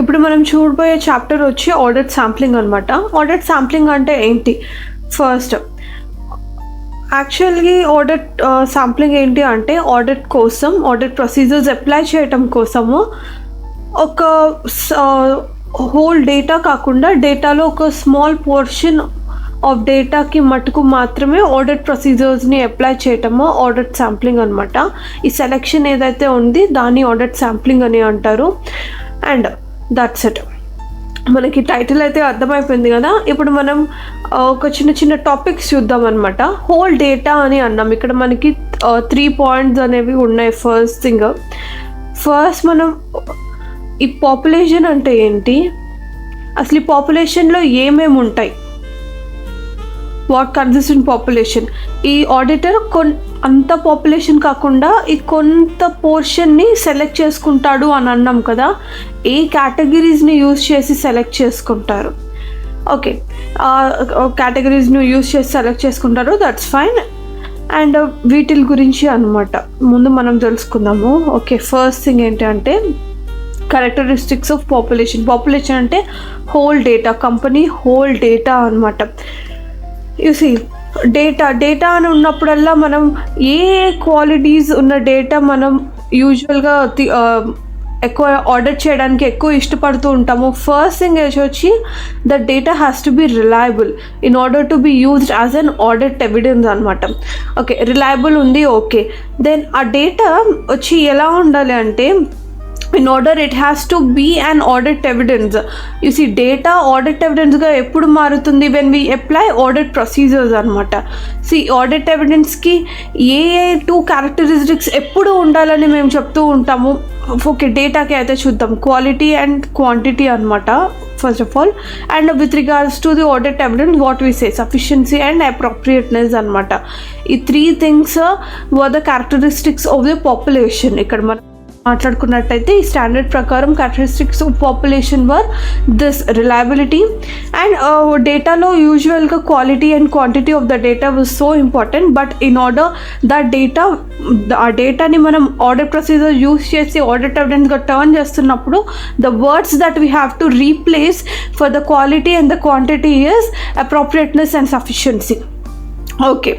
ఇప్పుడు మనం చూడబోయే చాప్టర్ వచ్చి ఆడిట్ శాంప్లింగ్ అనమాట. ఆడిట్ శాంప్లింగ్ అంటే ఏంటి? ఫస్ట్ యాక్చువల్లీ ఆడిట్ శాంప్లింగ్ ఏంటి అంటే ఆడిట్ కోసం, ఆడిట్ ప్రొసీజర్స్ అప్లై చేయటం కోసము ఒక హోల్ డేటా కాకుండా డేటాలో ఒక స్మాల్ పోర్షన్ ఆఫ్ డేటాకి మటుకు మాత్రమే ఆడిట్ ప్రొసీజర్స్ని అప్లై చేయటము ఆడిట్ శాంప్లింగ్ అనమాట. ఈ సెలెక్షన్ ఏదైతే ఉంది దాన్ని ఆడిట్ శాంప్లింగ్ అని అంటారు. And that's it. మనకి టైటిల్ అయితే అర్థమైపోయింది కదా. ఇప్పుడు మనం ఒక చిన్న చిన్న టాపిక్స్ చూద్దాం అనమాట. హోల్ డేటా అని అన్నాం. ఇక్కడ మనకి 3 పాయింట్స్ అనేవి ఉన్నాయి. ఫస్ట్ మనం ఈ పాపులేషన్ అంటే ఏంటి, అసలు ఈ పాపులేషన్లో ఏమేమి ఉంటాయి, వాట్ కన్సిస్ట్ ఇన్ పాపులేషన్. ఈ ఆడిటర్ అంత పాపులేషన్ కాకుండా ఈ కొంత పోర్షన్ని సెలెక్ట్ చేసుకుంటాడు అని అన్నాం కదా. ఏ కేటగిరీస్ని యూజ్ చేసి సెలెక్ట్ చేసుకుంటారు? ఓకే, కేటగిరీస్ని యూజ్ చేసి సెలెక్ట్ చేసుకుంటారు, దట్స్ ఫైన్. అండ్ వీటి గురించి అనమాట ముందు మనం తెలుసుకుందాము. ఓకే, ఫస్ట్ థింగ్ ఏంటంటే క్యారెక్టరిస్టిక్స్ ఆఫ్ పాపులేషన్. పాపులేషన్ అంటే whole data, company whole data అనమాట. యూసీ డేటా అని ఉన్నప్పుడల్లా మనం ఏ క్వాలిటీస్ ఉన్న డేటా మనం యూజువల్గా ఎక్కువ ఆడిట్ చేయడానికి ఎక్కువ ఇష్టపడుతూ ఉంటాము. ఫస్ట్ థింగ్ వచ్చి the data has to be reliable in order to be used as an audit evidence అనమాట. ఓకే, రిలయబుల్ ఉంది, ఓకే. దెన్ ఆ డేటా వచ్చి ఎలా ఉండాలి అంటే in order it has to be an audit evidence. You see, data audit evidence ga eppudu marutundi when we apply audit procedures anamata. See, audit evidence ki A 2 characteristics eppudu undalani mem cheptu untamu. Okay, data ki aithe chuddam, quality and quantity anamata first of all. And with regards to the audit evidence, what we say, sufficiency and appropriateness anamata. ఈ 3 things were the characteristics of the population. ikkada man మాట్లాడుకున్నట్టయితే ఈ standard ప్రకారం characteristics of population were this reliability and డేటాలో యూజువల్గా quality and quantity of the data was so important. But in order ఆ డేటాని మనం audit procedure use చేసి audit ఎవిడెన్స్గా turn చేస్తున్నప్పుడు the words that we have to replace for the quality and the quantity is appropriateness and sufficiency. Okay,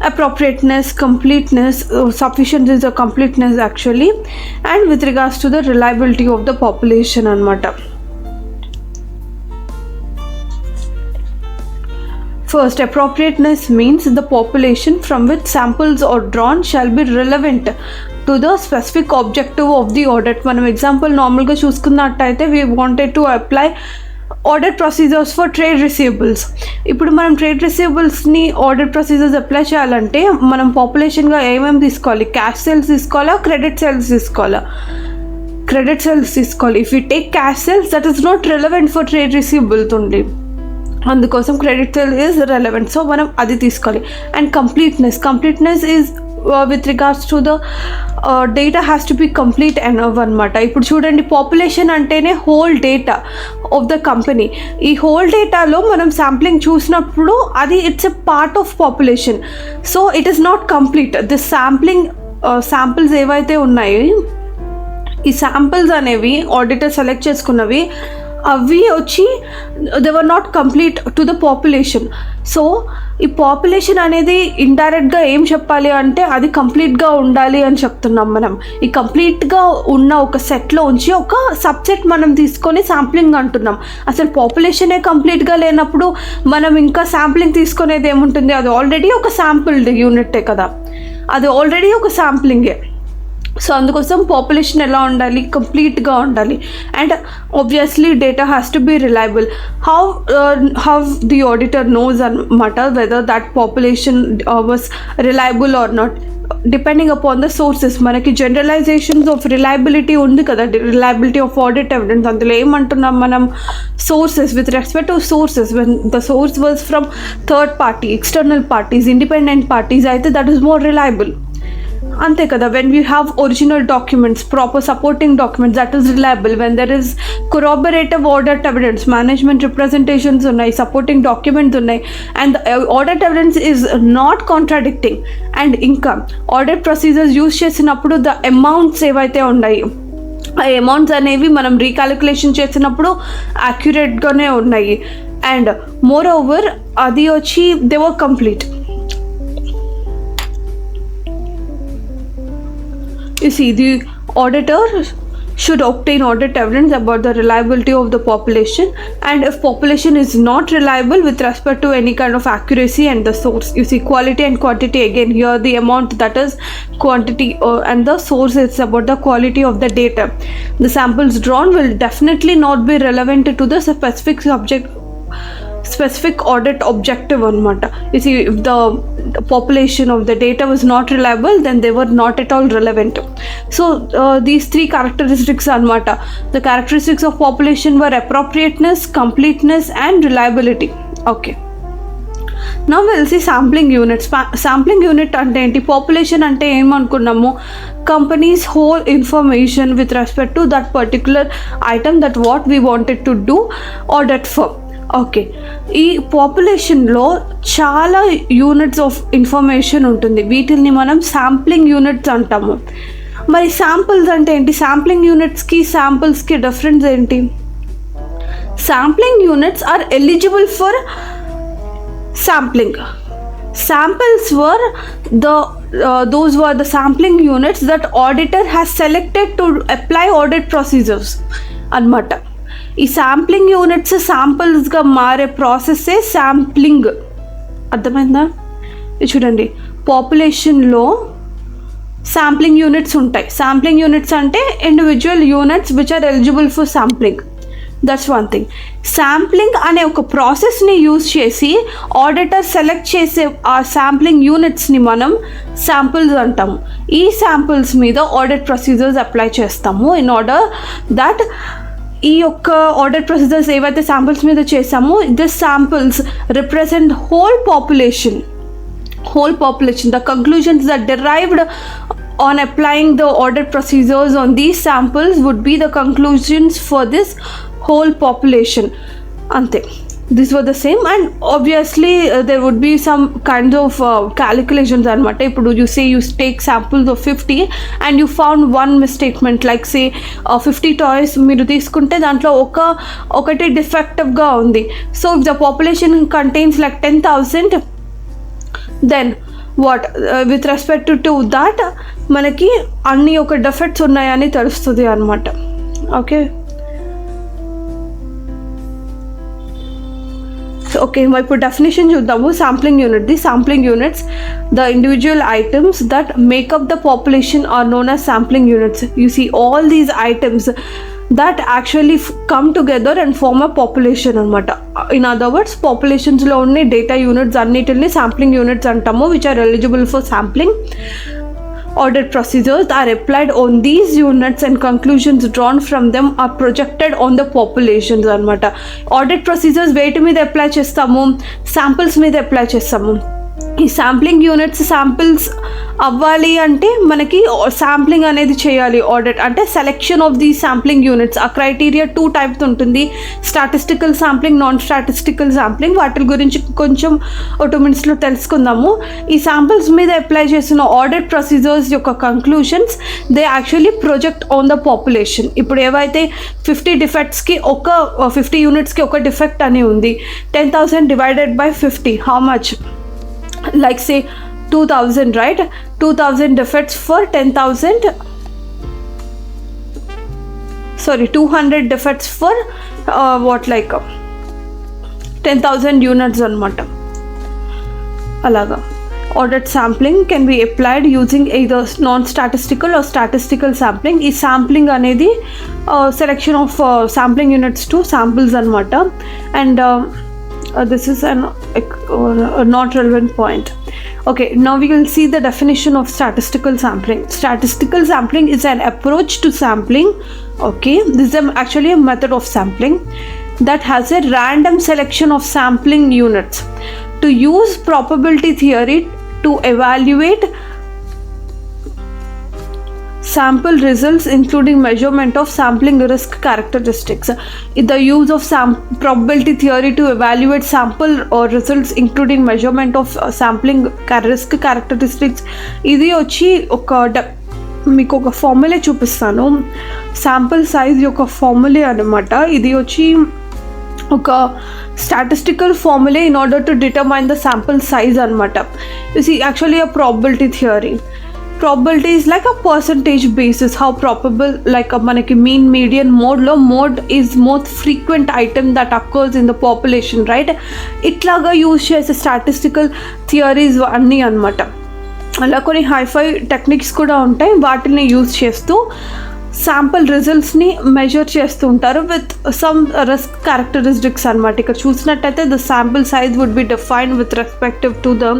appropriateness, completeness, sufficiency is a completeness actually, and with regards to the reliability of the population anamata. First, appropriateness means the population from which samples are drawn shall be relevant to the specific objective of the audit. మనం example నార్మల్గా చూసుకున్నట్టయితే we wanted to apply audit procedures for trade receivables. ఇప్పుడు మనం trade రిసీవబుల్స్ని audit procedures apply చేయాలంటే మనం పాపులేషన్గా ఏమేమి తీసుకోవాలి? Cash sales తీసుకోవాలా, క్రెడిట్ సేల్స్ తీసుకోవాలా? క్రెడిట్ సేల్స్ తీసుకోవాలి. If you take cash sales that is not relevant for trade receivables ఉంది, అందుకోసం credit sale is relevant. So మనం అది తీసుకోవాలి. And completeness is with regards to the data has to be complete enough అనమాట. ఇప్పుడు చూడండి, population అంటేనే whole data of the company. ఈ హోల్ డేటాలో మనం శాంప్లింగ్ చూసినప్పుడు అది it's a part of population. So it is not complete. This samples ఏవైతే ఉన్నాయి, ఈ శాంపిల్స్ అనేవి ఆడిటర్ సెలెక్ట్ చేసుకున్నవి, అవి వచ్చి they were not complete to the population. So ఈ పాపులేషన్ అనేది ఇండైరెక్ట్గా ఏం చెప్పాలి అంటే అది కంప్లీట్గా ఉండాలి అని చెప్తున్నాం మనం. ఈ కంప్లీట్గా ఉన్న ఒక సెట్లో ఉంచి ఒక సబ్సెట్ మనం తీసుకొని శాంప్లింగ్ అంటున్నాం. అసలు పాపులేషనే కంప్లీట్గా లేనప్పుడు మనం ఇంకా శాంప్లింగ్ తీసుకునేది ఏముంటుంది? అది ఆల్రెడీ ఒక శాంపుల్డ్ యూనిటే కదా, అది ఆల్రెడీ ఒక శాంప్లింగే. సో అందుకోసం పాపులేషన్ ఎలా ఉండాలి? కంప్లీట్గా ఉండాలి. And obviously data has to be reliable. How the auditor knows అనమాట whether that population was reliable or not, depending upon the sources. మనకి జనరలైజేషన్స్ ఆఫ్ రిలయబిలిటీ ఉంది కదా, రిలయబిలిటీ ఆఫ్ ఆడిట్ ఎవిడెన్స్. అందులో ఏమంటున్నాం మనం? Sources. With respect to sources, when the source was from third party, external parties, independent parties అయితే that is more reliable. అంతే కదా. When we have original documents, proper supporting documents, that is reliable. When there is corroborative audit evidence, management representations ఉన్నాయి, supporting documents ఉన్నాయి, and audit evidence is not contradicting. And ఇంకా audit procedures use చేసినప్పుడు the amounts ఏవైతే ఉన్నాయి ఆ amounts అనేవి మనం రీకాలిక్యులేషన్ చేసినప్పుడు యాక్యురేట్గానే ఉన్నాయి. అండ్ మోర్ ఓవర్ అది వచ్చి they were complete. You see, the auditor should obtain audit evidence about the reliability of the population, and if population is not reliable with respect to any kind of accuracy and the source. You see, quality and quantity, again here the amount, that is quantity, and the source is about the quality of the data. The samples drawn will definitely not be relevant to the specific audit objective anamata. You see, if the population of the data was not reliable, then they were not at all relevant. So these three characteristics anamata. The characteristics of population were appropriateness, completeness and reliability. Okay, now we'll see sampling units. Sampling unit ante enti, population ante em anukunnamo, company's whole information with respect to that particular item that what we wanted to do audit for. Okay, ఈ పాపులేషన్లో చాలా units of information ఉంటుంది, వీటిని మనం sampling units అంటాము. మరి samples అంటే ఏంటి? Sampling యూనిట్స్కి శాంపిల్స్కి డిఫరెన్స్ ఏంటి? Sampling units are eligible for sampling. Samples were those were the sampling units that auditor has selected to apply audit procedures అన్నమాట. ఈ శాంప్లింగ్ యూనిట్స్ శాంపిల్స్గా మారే ప్రాసెస్సే శాంప్లింగ్. అర్థమైందా? ఇది చూడండి, పాపులేషన్లో శాంప్లింగ్ యూనిట్స్ ఉంటాయి. శాంప్లింగ్ యూనిట్స్ అంటే individual units which are eligible for sampling. That's one thing. Sampling అనే ఒక ప్రాసెస్ని యూజ్ చేసి ఆడిటర్ సెలెక్ట్ చేసే ఆ శాంప్లింగ్ యూనిట్స్ని మనం శాంపిల్స్ అంటాము. ఈ శాంపిల్స్ మీద ఆడిట్ ప్రొసీజర్స్ అప్లై చేస్తాము ఇన్ ఆర్డర్ దట్ ఈ యొక్క ఆడిట్ ప్రొసీజర్స్ ఏవైతే శాంపిల్స్ మీద చేసామో this samples represent whole population. The conclusions that derived on applying the audit procedures on these samples would be the conclusions for this whole population. Ante. These were the same, and obviously there would be some kinds of calculations anamata. Ippudu you say you take samples of 50 and you found one misstatement, like say 50 toys మీరు తీసుకుంటే దాంట్లో ఒకటి డిఫెక్టివ్గా ఉంది. So if the population contains like 10,000, then what with respect to that మనకి అన్ని ఒక defects ఉన్నాయని తెలుస్తుంది అనమాట. ఓకే ఓకే, ఇప్పుడు డెఫినేషన్ చూద్దాము. Sampling unit. The sampling units, the individual items that make up the population are known as sampling units. You see all these items that actually come together and form a population అనమాట. In other words, populationsలో ఉన్న data units అన్నిటిని sampling units అంటాము, which are eligible for sampling. Audit procedures are applied on these units and conclusions drawn from them are projected on the populations అనమాట. Audit procedures వేటి మీద apply చేస్తాము? Samples మీద apply చేస్తాము. ఈ sampling units samples అవ్వాలి అంటే మనకి శాంప్లింగ్ అనేది చేయాలి. ఆడిట్ అంటే selection of the sampling units. ఆ క్రైటీరియా 2 టైప్స్ ఉంటుంది, statistical sampling, non statistical sampling. వాటి గురించి కొంచెం 2 మినిట్స్లో తెలుసుకుందాము. ఈ శాంపిల్స్ మీద అప్లై చేసిన ఆడిట్ ప్రొసీజర్స్ యొక్క conclusions they actually project on the population. ఇప్పుడు ఏవైతే 50 డిఫెక్ట్స్కి 50 యూనిట్స్కి ఒక డిఫెక్ట్ అని ఉంది, 10,000 divided by 50 how much? Like say 2,000, right? 2,000 defects for 10,000. Sorry, 200 defects for what, like 10,000 units anamata. Alaga audit sampling can be applied using either non-statistical or statistical sampling. Ee sampling anedi selection of sampling units to samples anamata. And this is a not relevant point. Okay, now we will see the definition of statistical sampling. Statistical sampling is an approach to sampling. Okay, this is actually a method of sampling that has a random selection of sampling units to use probability theory to evaluate sample results, including measurement of sampling risk characteristics. The use of probability theory to evaluate sample or results, including measurement of sampling risk characteristics, ఇది వచ్చి ఒక మీకు ఒక formulae చూపిస్తాను. Sample size యొక్క formulae అనమాట. ఇది వచ్చి ఒక స్టాటిస్టికల్ ఫార్ములే in order to determine the sample size అనమాట. This is actually a probability theory. Probability is like a percentage basis, how probable, like మనకి మీన్ మీడియన్ మోడ్లో mode is most frequent item that occurs in the population, right? ఇట్లాగా use చేసే statistical theories అన్నీ అనమాట. అలా కొన్ని hi-fi techniques కూడా ఉంటాయి, వాటిని యూజ్ చేస్తూ శాంపుల్ రిజల్ట్స్ని మెజర్ చేస్తూ ఉంటారు విత్ సమ్ రిస్క్ క్యారెక్టరిస్టిక్స్ అనమాట. ఇక్కడ చూసినట్టయితే the sample size would be defined with respective to the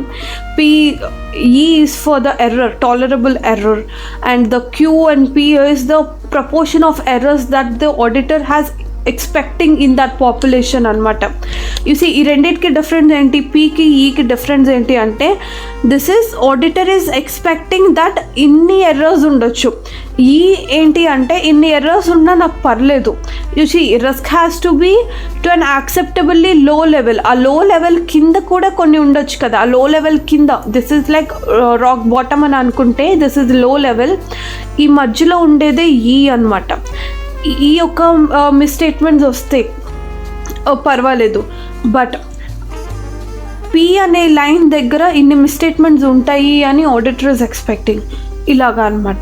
PE is for the error, tolerable error, and the Q and P is the proportion of errors that the auditor has expecting in that population అనమాట. You see ఈ రెండింటికి difference ఏంటి, పీకి ఈకి difference ఏంటి అంటే, this is auditor is expecting that ఇన్ని errors ఉండొచ్చు. ఈ ఏంటి అంటే ఇన్ని ఎర్రర్స్ ఉన్నా నాకు పర్లేదు. You see risk has to be to an యాక్సెప్టబుల్లీ low level. ఆ లో లెవెల్ కింద కూడా కొన్ని ఉండొచ్చు కదా, ఆ లో లెవెల్ కింద this is like rock bottom అని అనుకుంటే దిస్ ఈజ్ లో లెవెల్, ఈ మధ్యలో ఉండేదే ఈ అనమాట. ఈ యొక్క మిస్స్టేట్మెంట్స్ వస్తే పర్వాలేదు, బట్ పి అనే లైన్ దగ్గర ఇన్ని మిస్స్టేట్మెంట్స్ ఉంటాయి అని ఆడిటర్ ఇస్ ఎక్స్పెక్టింగ్, ఇలాగా అనమాట.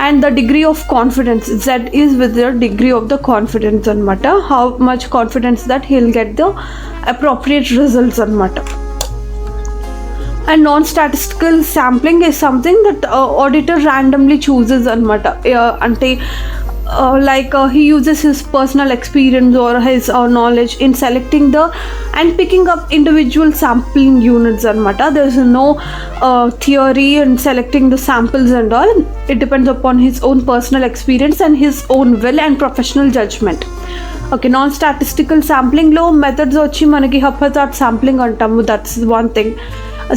And the degree of confidence, Z is with the degree of the confidence అనమాట. How much confidence that he'll get the appropriate results అనమాట. And non-statistical sampling is something that auditor randomly chooses అనమాట. అంటే he uses his personal experience or his knowledge in selecting and picking up individual sampling units anamata. There is no theory in selecting the samples and all. It depends upon his own personal experience and his own will and professional judgment. Okay, non-statistical sampling lo methods వచ్చి మనకి haphazard sampling అంటాము. That's one thing.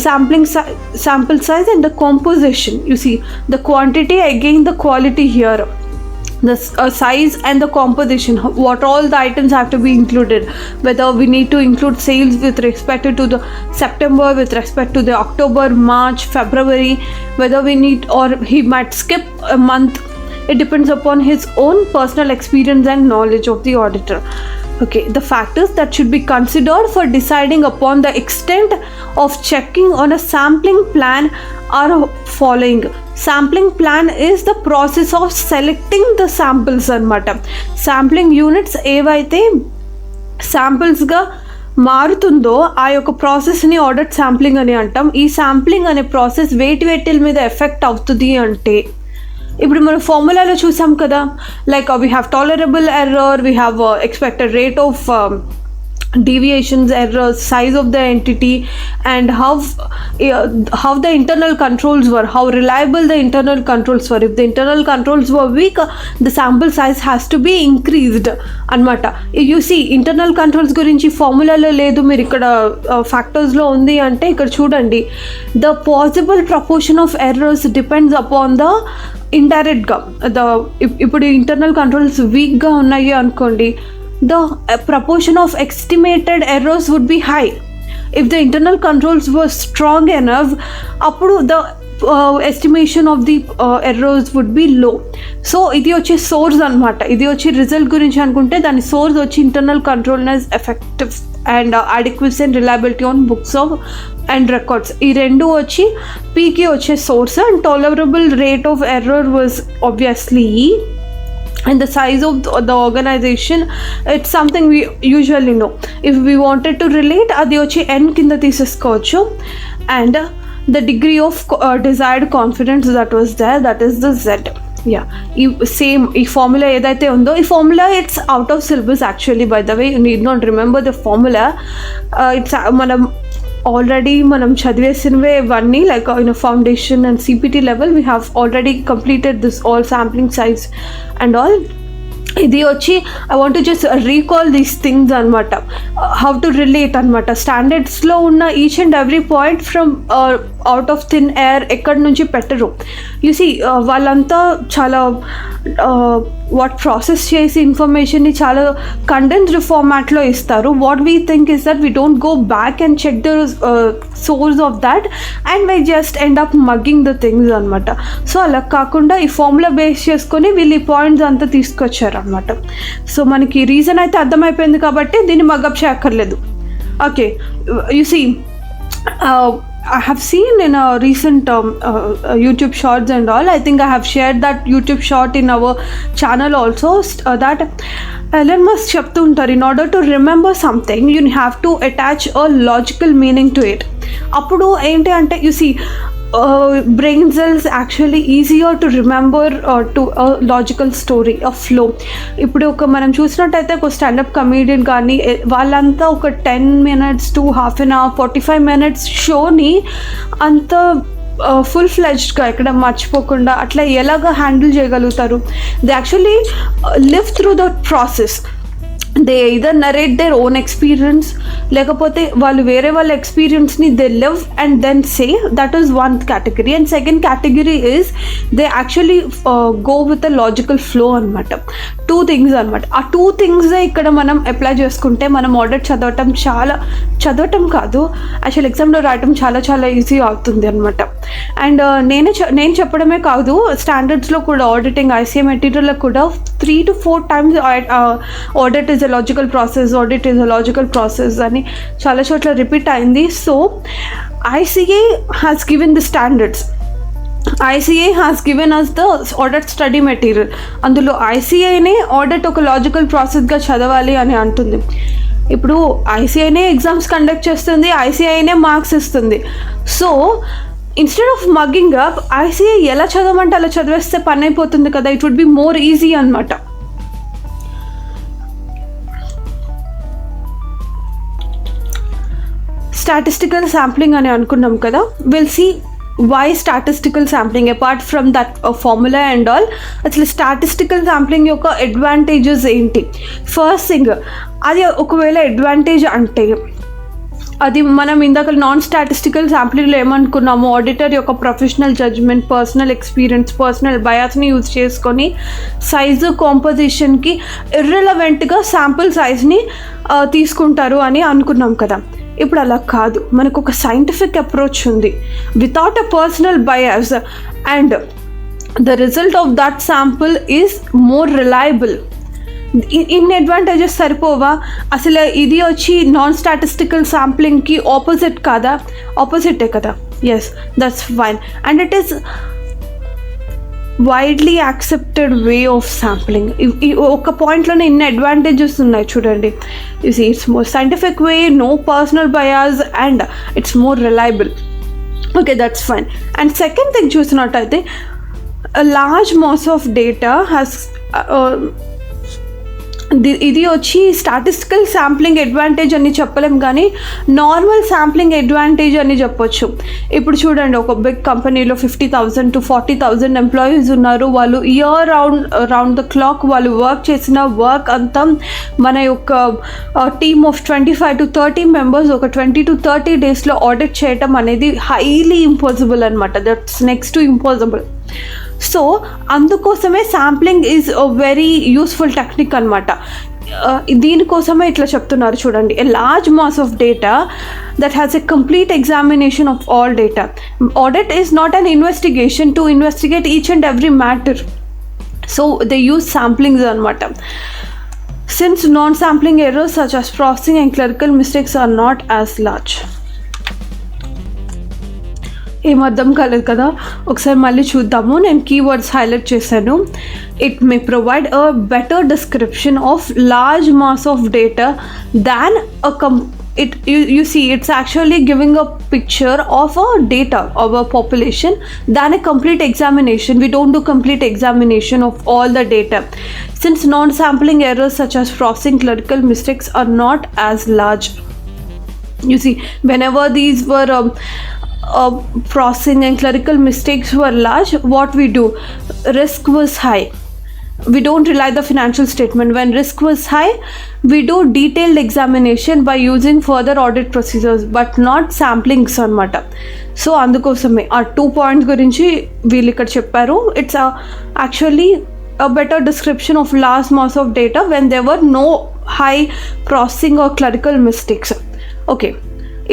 Sample size and the composition. You see the quantity again the quality here. The size and the composition, what all the items have to be included, whether we need to include sales with respect to the September, with respect to the October, March, February, whether we need, or he might skip a month. It depends upon his own personal experience and knowledge of the auditor. Okay, the factors that should be considered for deciding upon the extent of checking on a sampling plan are following. Sampling plan is the process of selecting the samples అనమాట. sampling units ఏవైతే శాంపిల్స్గా మారుతుందో ఆ యొక్క ప్రాసెస్ని audit sampling అని అంటాం. ఈ sampling అనే ప్రాసెస్ వేటి మీద ఎఫెక్ట్ అవుతుంది అంటే, ఇప్పుడు మనం ఫార్ములాలో చూసాం కదా, like we have tolerable error, we have expected rate of deviations, errors, size of the entity, and how the internal controls were, how reliable the internal controls were. If the internal controls were weak, the sample size has to be increased anamata. You see internal controls gurinchi formula ledu, మీరు ఇక్కడ factors లో ఉంది అంటే ఇక్కడ చూడండి, the possible proportion of errors depends upon the indirect గా, ఇప్పుడు internal controls weak గా ఉన్నాయి అనుకోండి, the proportion of estimated errors would be high. If the internal controls were strong enough, appudu the estimation of the errors would be low. So idi vache source anamata, idi vache result gurinchi anukunte dani source vache internal control is effective and adequacy and reliability on books of and records. ఈ రెండు వచ్చి పీకి వచ్చే source, and tolerable rate of error was obviously E. And the size of the organization, it's something we usually know. If we wanted to relate, adi vachi n kinda teesesukochu. And the degree of desired confidence that was there, that is the Z. Yeah, same formula edaithe undo, ee formula it's out of syllabus actually, by the way. You need not remember the formula. It's manam already మనం చదివేసినవే ఇవన్నీ, like in foundation and CPT level we have already completed this all sampling size and all. ఇది వచ్చి I want to just recall these things అనమాట, how to relate అనమాట. స్టాండర్డ్స్లో ఉన్న each and every point from out of thin air ఎక్కడి నుంచి పెట్టరు. You see వాళ్ళంతా చాలా వాట్ ప్రాసెస్ చేసి ఇన్ఫర్మేషన్ని చాలా కండెన్స్డ్ ఫార్మాట్లో ఇస్తారు. What we think is that we don't go back and check the source of data and we just end up mugging the things అనమాట. సో అలా కాకుండా ఈ ఫార్ములా బేస్ చేసుకొని వీళ్ళు ఈ పాయింట్స్ అంతా తీసుకొచ్చారు అనమాట. సో మనకి రీజన్ అయితే అర్థమైపోయింది కాబట్టి దీన్ని మగ్గప్ చేయక్కర్లేదు. Okay, you see I have seen in a recent YouTube shorts and all, I think I have shared that YouTube short in our channel also, that Elon Musk చెప్తూ ఉంటారు, in order to remember something you have to attach a logical meaning to it. అప్పుడు ఏంటి అంటే you see brain cells actually easier to remember to a logical story, a flow. ఇప్పుడు మనం చూసినట్టయితే ఒక stand up comedian కానీ వాళ్ళంతా ఒక 10 minutes to half an hour 45 minutes షోని అంత ఫుల్ ఫ్లెడ్జ్డ్గా ఎక్కడ మర్చిపోకుండా అట్లా ఎలాగ హ్యాండిల్ చేయగలుగుతారు? They actually live through the process. They either narrate their own experience, లేకపోతే వాళ్ళు వేరే వాళ్ళ ఎక్స్పీరియన్స్ని they live and then say. That is one category. And second category is they actually go with a logical flow అనమాట. 2 things అనమాట. ఆ 2 things ఇక్కడ మనం అప్లై చేసుకుంటే మనం ఆడిట్ చదవటం కాదు, యాక్చువల్ ఎగ్జామ్లో రాయటం చాలా చాలా ఈజీ అవుతుంది అనమాట. అండ్ నేను చెప్పడమే కాదు, స్టాండర్డ్స్లో కూడా ఆడిటింగ్ ఐసీఏ మెటీరియల్లో కూడా 3 to 4 times audit is a logical process అని చాలా చోట్ల రిపీట్ అయింది. So ICA has given the standards. ICA has given us the audit study material. అందులో ICAనే ఆడిట్ ఒక లాజికల్ ప్రాసెస్గా చదవాలి అని అంటుంది. ఇప్పుడు ICAనే ఎగ్జామ్స్ కండక్ట్ చేస్తుంది, ICAనే మార్క్స్ ఇస్తుంది. So instead of mugging up ICA ఎలా చదవమంటే అలా చదివేస్తే పని అయిపోతుంది కదా. It would be more easy అనమాట. స్టాటిస్టికల్ శాంప్లింగ్ అని అనుకున్నాం కదా. We'll see why statistical sampling apart from that formula and all. అసలు స్టాటిస్టికల్ శాంప్లింగ్ యొక్క అడ్వాంటేజెస్ ఏంటి? ఫస్ట్ థింగ్, అది ఒకవేళ అడ్వాంటేజ్ అంటే అది మనం ఇందాక నాన్ స్టాటిస్టికల్ శాంప్లింగ్లో ఏమనుకున్నాము, ఆడిటర్ యొక్క professional judgment, personal experience, personal బయాస్ని యూజ్ చేసుకొని సైజు కాంపోజిషన్కి ఇర్రెలవెంట్గా శాంపుల్ సైజ్ని తీసుకుంటారు అని అనుకున్నాం కదా. ఇప్పుడు అలా కాదు, మనకు ఒక సైంటిఫిక్ అప్రోచ్ ఉంది without a personal bias and the result of that sample is more reliable. ఇన్ని అడ్వాంటేజెస్ సరిపోవా? అసలు ఇది వచ్చి నాన్ స్టాటిస్టికల్ శాంప్లింగ్కి ఆపోజిటే కదా. Yes, that's fine. And it is widely accepted way of sampling. ఒక పాయింట్లోనే ఇన్ని అడ్వాంటేజెస్ ఉన్నాయి చూడండి. It's more scientific way, no personal bias and it's more reliable. Okay, that's fine. And second thing చూసినట్టయితే large mass of data has ఇది వచ్చి statistical sampling advantage అని చెప్పలేం, కానీ నార్మల్ శాంప్లింగ్ అడ్వాంటేజ్ అని చెప్పొచ్చు. ఇప్పుడు చూడండి, ఒక బిగ్ కంపెనీలో 50,000 to 40,000 ఎంప్లాయీస్ ఉన్నారు. వాళ్ళు ఇయర్ రౌండ్ ద క్లాక్ వాళ్ళు వర్క్ చేసిన వర్క్ అంతా మన యొక్క టీమ్ ఆఫ్ 25 to 30 మెంబర్స్ ఒక 20 to 30 డేస్లో ఆడిట్ చేయటం అనేది హైలీ ఇంపాసిబుల్ అనమాట. That's next to impossible. So అందుకోసమే sampling is a very useful technique అనమాట. దీనికోసమే ఇట్లా చెప్తున్నారు చూడండి. A large mass of data that has a complete examination of all data. Audit is not an investigation to investigate each and every matter. So they use samplings anamata. Since non-sampling errors such as processing and clerical mistakes are not as large. ఏం అర్థం కాలేదు కదా, ఒకసారి మళ్ళీ చూద్దాము. నేను keywords highlight చేశాను. It may provide a better description of large mass of data than you see it's actually giving a picture of a data of a population than a complete examination. We don't do complete examination of all the data since non-sampling errors such as processing clerical mistakes are not as large. You see, whenever these were processing and clerical mistakes were large, what we do, risk was high. we don't rely the financial statement. When risk was high, we do detailed examination by using further audit procedures, but not samplings అనమాట. So అందుకోసమే ఆ 2 points గురించి వీళ్ళు ఇక్కడ చెప్పారు. It's actually a better description of large mass of data when there were no high processing or clerical mistakes. Okay,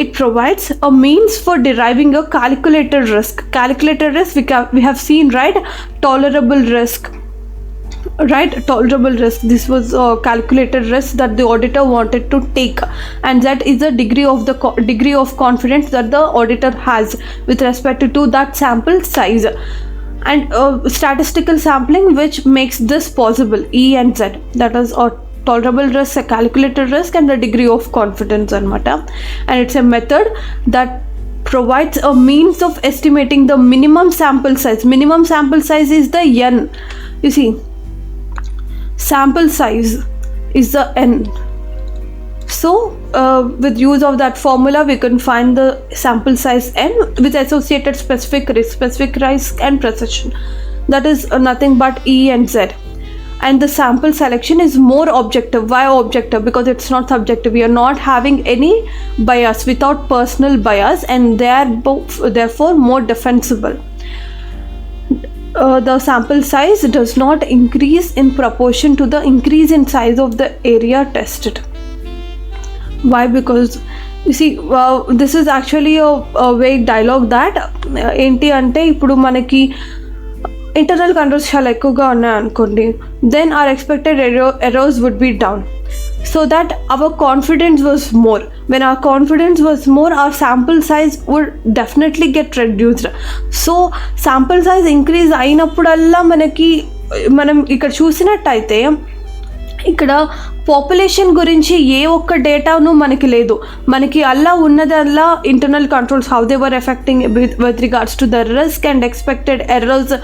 it provides a means for deriving a calculated risk. Calculated risk we have seen, right? Tolerable risk, right? Tolerable risk, this was a calculated risk that the auditor wanted to take, and that is the degree of confidence that the auditor has with respect to that sample size. And statistical sampling which makes this possible, E and Z, that is a tolerable risk, a calculated risk, and the degree of confidence anamata. And it's a method that provides a means of estimating the minimum sample size. Minimum sample size is the N. You see, sample size is the N. So with use of that formula we can find the sample size N with associated specific risk and precision. That is nothing but E and Z. And the sample selection is more objective. Why objective? Because it's not subjective. We are not having any bias, without personal bias, and they are therefore more defensible. The sample size does not increase in proportion to the increase in size of the area tested. Why? Because you see, this is actually a vague dialogue that ఏంటి అంటే ఇప్పుడు మనకి internal controls చాలా ఎక్కువగా ఉన్నాయి అనుకోండి, then our expected errors would be down, so that our confidence was more. When our confidence was more, our sample size would definitely get reduced. So sample size increase అయినప్పుడల్లా మనం ఇక్కడ చూసినట్టయితే ఇక్కడ population గురించి ఏ ఒక్క డేటాను మనకి లేదు. మనకి అలా ఉన్నదల్లా internal controls, how they were affecting with regards to the risk and expected errors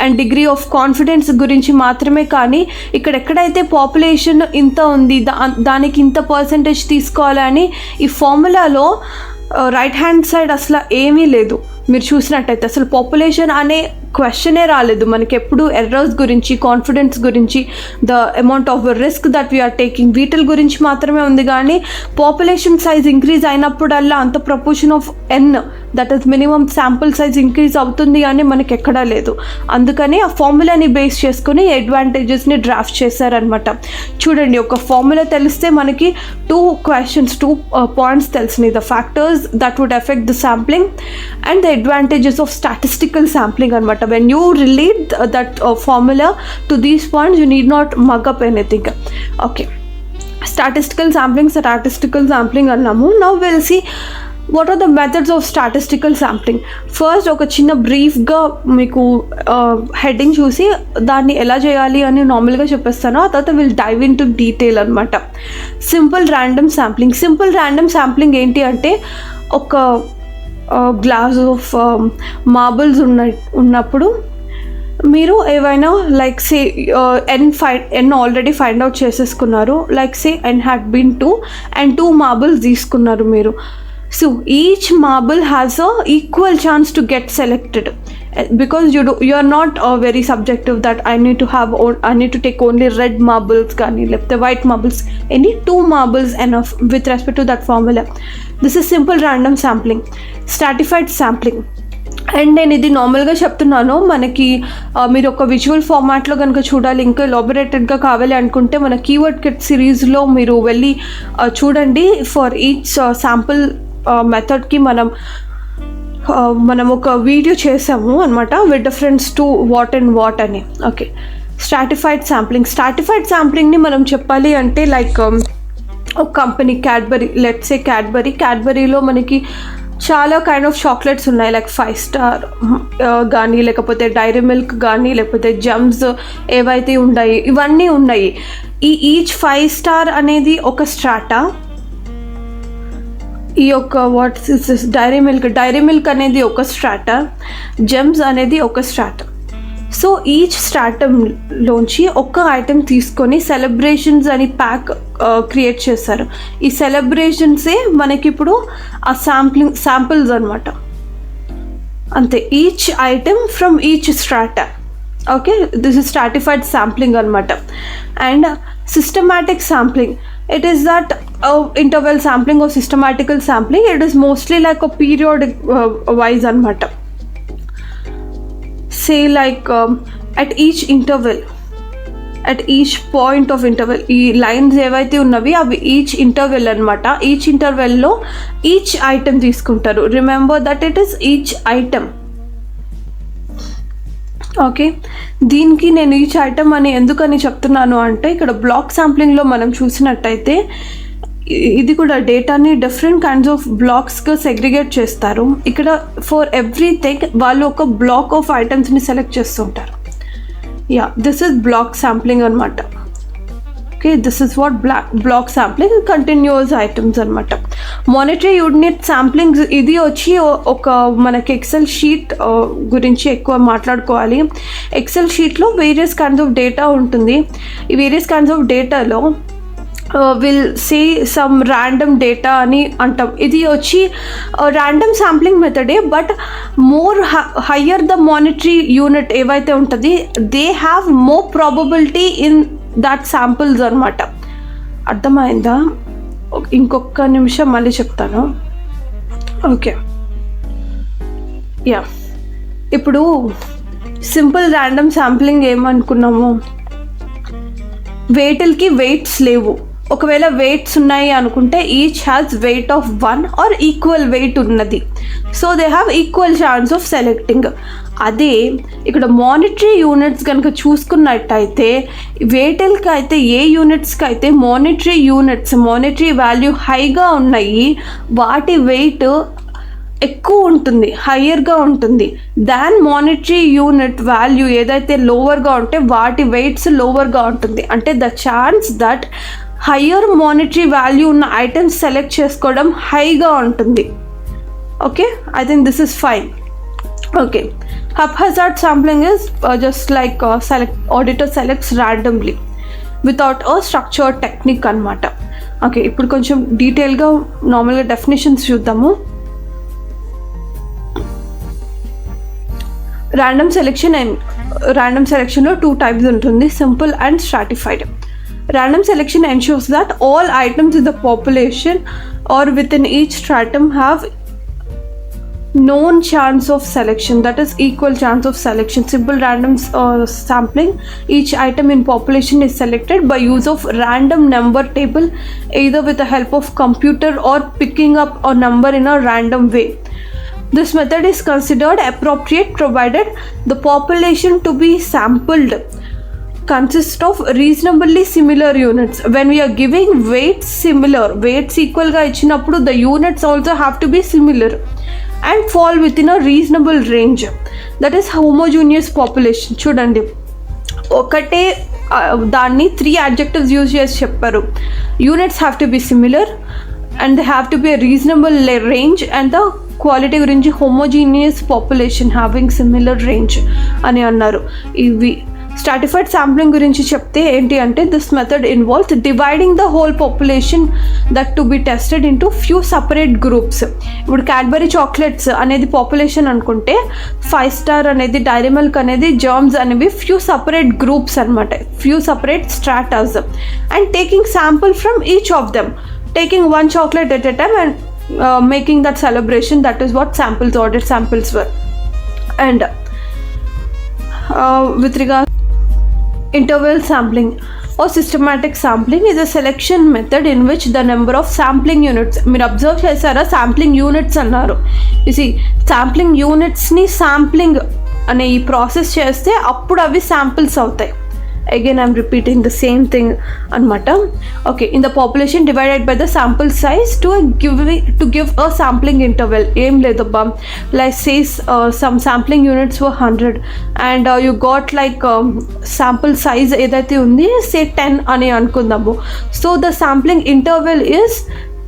and degree of confidence గురించి మాత్రమే. కానీ ఇక్కడ ఎక్కడైతే పాపులేషన్ ఇంత ఉంది, దానికి ఇంత పర్సంటేజ్ తీసుకోవాలని ఈ ఫార్ములాలో రైట్ హ్యాండ్ సైడ్ అసలు ఏమీ లేదు. మీరు చూసినట్టయితే అసలు పాపులేషన్ అనే క్వశ్చనే రాలేదు మనకి. ఎప్పుడు ఎర్రర్స్ గురించి, కాన్ఫిడెన్స్ గురించి, the amount of risk that we're taking, వీటిల గురించి మాత్రమే ఉంది. కానీ పాపులేషన్ సైజ్ ఇంక్రీజ్ అయినప్పుడల్లా అంత proportion of N, that is minimum sample size increase అవుతుంది కానీ మనకి ఎక్కడా లేదు. అందుకని ఆ ఫార్ములాని బేస్ చేసుకుని అడ్వాంటేజెస్ని డ్రాఫ్ట్ చేశారనమాట. చూడండి, ఒక ఫార్ములా తెలిస్తే మనకి 2 పాయింట్స్ తెలిసినాయి: the factors that would affect the sampling and the advantages of statistical sampling అనమాట. When you relate that formula to these points, you need not mug up anything. Okay, statistical sampling annamu. Now we'll see what are the methods of statistical sampling. First, ఒక చిన్న బ్రీఫ్గా మీకు heading చూసి దాన్ని ఎలా చేయాలి అని నార్మల్గా చెప్పేస్తాను. ఆ తర్వాత we'll dive into detail అనమాట. సింపుల్ ర్యాండమ్ శాంప్లింగ్ ఏంటి అంటే, ఒక గ్లాస్ ఆఫ్ మార్బుల్స్ ఉన్నప్పుడు మీరు ఏవైనా like say N already find out చేసేసుకున్నారు. Like say N had been 2 and 2 marbles తీసుకున్నారు మీరు. So each marble has a equal chance to get selected, because you are not very subjective that I need to take only red marbles కానీ లేకపోతే white marbles. Any 2 marbles enough with respect to that formula. This is simple random sampling. Stratified sampling, and నేను ఇది నార్మల్గా చెప్తున్నాను. మనకి మీరు ఒక visual ఫార్మాట్లో కనుక చూడాలి, ఇంకా ఎలాబొరేటెడ్గా కావాలి అనుకుంటే మన కీవర్డ్ కిట్ సిరీస్లో మీరు వెళ్ళి చూడండి. ఫర్ ఈచ్ శాంపుల్ మెథడ్కి మనం ఒక వీడియో చేసాము అనమాట, with difference to what and what అని. ఓకే, స్ట్రాటిఫైడ్ శాంప్లింగ్ని మనం చెప్పాలి అంటే లైక్ ఒక కంపెనీ క్యాడ్బరీ, లెట్స్ సే క్యాడ్బరీలో మనకి చాలా కైండ్ ఆఫ్ చాక్లెట్స్ ఉన్నాయి, లైక్ 5 స్టార్ కానీ లేకపోతే డైరీ మిల్క్ కానీ లేకపోతే జమ్స్ ఏవైతే ఉన్నాయి ఇవన్నీ ఉన్నాయి. ఈచ్ 5 స్టార్ అనేది ఒక స్ట్రాటా, ఈ యొక్క what is this Dairy milk అనేది ఒక స్ట్రాటా, జెమ్స్ అనేది ఒక స్ట్రాటా. సో ఈచ్ స్ట్రాటంలోంచి ఒక్క ఐటెం తీసుకొని సెలబ్రేషన్స్ అని ప్యాక్ క్రియేట్ చేస్తారు. ఈ సెలబ్రేషన్సే మనకి ఇప్పుడు ఆ శాంపిల్స్ అనమాట. అంతే, each item from each strata. Okay, this is stratified sampling అనమాట. And systematic sampling, it is that interval sampling or systematical sampling. It is mostly like a periodic wise anamata. Say like at each interval, at each point of interval, ఈ lines ఏవైతే ఉన్నవి అవి each interval అనమాట. Each ఇంటర్వెల్లో each item తీసుకుంటారు. Remember that it is each item. Okay, దీనికి నేను each item అని ఎందుకని చెప్తున్నాను అంటే, ఇక్కడ బ్లాక్ శాంప్లింగ్లో మనం చూసినట్టయితే ఇది కూడా డేటాని డిఫరెంట్ కైండ్స్ ఆఫ్ బ్లాక్స్గా సెగ్రిగేట్ చేస్తారు. ఇక్కడ ఫర్ ఎవ్రీథింగ్ వాళ్ళు ఒక బ్లాక్ ఆఫ్ ఐటమ్స్ని సెలెక్ట్ చేస్తుంటారు. Yeah, this is block sampling అనమాట. Okay, this is what block sampling, continuous items అనమాట. మానిటరీ యూనిట్ శాంప్లింగ్ ఇది వచ్చి ఒక మనకి ఎక్సెల్ షీట్ గురించి ఎక్కువ మాట్లాడుకోవాలి. ఎక్సెల్ షీట్లో వేరియస్ కైండ్స్ ఆఫ్ డేటా ఉంటుంది. ఈ వేరియస్ కైండ్స్ ఆఫ్ డేటాలో we'll say some random data అని అంటాం. ఇది వచ్చి ర్యాండమ్ శాంప్లింగ్ మెథడే, but more higher the monetary unit ఏవైతే ఉంటుంది they have more probability in that samples అనమాట. అర్థమైందా? ఇంకొక నిమిషం మళ్ళీ చెప్తాను. ఓకే, యా, ఇప్పుడు సింపుల్ ర్యాండమ్ శాంప్లింగ్ ఏమనుకున్నాము, వెయిట్లకి వెయిట్స్ లేవు. ఒకవేళ వెయిట్స్ ఉన్నాయి అనుకుంటే each has weight of 1 or equal weight ఉన్నది. So they have equal chance of selecting. అదే ఇక్కడ మానిటరీ యూనిట్స్ కనుక చూసుకున్నట్టయితే వెయిట్లకి అయితే ఏ యూనిట్స్కి అయితే మానిటరీ వాల్యూ హైగా ఉన్నాయి వాటి వెయిట్ ఎక్కువ ఉంటుంది, హయ్యర్గా ఉంటుంది. దాన్ మానిటరీ యూనిట్ వాల్యూ ఏదైతే లోవర్గా ఉంటే వాటి వెయిట్స్ లోవర్గా ఉంటుంది. అంటే the chance that higher monetary value ఉన్న ఐటమ్స్ సెలెక్ట్ చేసుకోవడం హైగా ఉంటుంది. Okay, I think this is fine. Okay, haphazard sampling is just like auditor selects randomly without a structured technique అనమాట. ఓకే, ఇప్పుడు కొంచెం డీటెయిల్గా నార్మల్గా డెఫినేషన్స్ చూద్దాము. ర్యాండమ్ సెలెక్షన్లో 2 types ఉంటుంది, simple and stratified. Random selection ensures that all items in the population or within each stratum have known chance of selection, that is equal chance of selection. Simple random sampling, each item in population is selected by use of random number table, either with the help of computer or picking up a number in a random way. This method is considered appropriate provided the population to be sampled consists of reasonably similar units. When we are giving weights similar, weights equal ga ichinappudu the units also have to be similar and fall within a reasonable range, that is homogeneous population. చూడండి, ఒకటే దాన్ని 3 adjectives use చేసి చెప్పారు. Units have to be similar and they have to be reasonable range and the quality గురించి homogeneous population having similar range అని అన్నారు. ఇవి stratified sampling గురించి చెప్తే ఏంటి అంటే, this method involves dividing the whole population that to be tested into few separate groups. ఇప్పుడు Cadbury chocolates అనేది పాపులేషన్ అనుకుంటే 5 స్టార్ అనేది, డైరీ మిల్క్ అనేది, జర్మ్స్ అనేవి ఫ్యూ సపరేట్ గ్రూప్స్ అనమాట, few separate స్ట్రాటాస్. And taking sample from each of them, taking one chocolate at a time and making that celebration, that is what samples, audit samples were. And with regard interval sampling or systematic sampling is a selection method in which the number of sampling units, మీరు observe చేశారా, sampling units అన్నారు. you see sampling units ని sampling అనే ఈ process చేస్తే అప్పుడు అవి samples అవుతాయి. Again I'm repeating the same thing anamata. Okay, in the population divided by the sample size to give a sampling interval. Aim ledabba, like says some sampling units were 100 and you got like sample size edaithe undi say 10 ani anukundamu. So the sampling interval is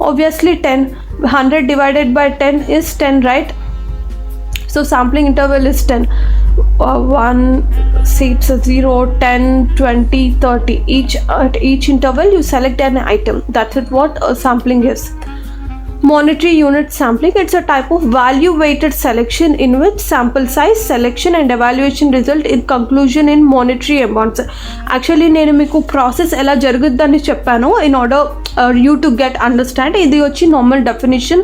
obviously 10. 100 divided by 10 is 10, right? So sampling interval is 10. 1 seats 0, 10, 20, 30. At each interval you select an item. That's it, what sampling is. monetary unit sampling, it's a type of value weighted selection in which sample size, selection and evaluation result in conclusion in monetary amounts. Actually నేను మీకు process ఎలా జరుగుద్దని చెప్పాను in order you to get understand. ఇది వచ్చి normal definition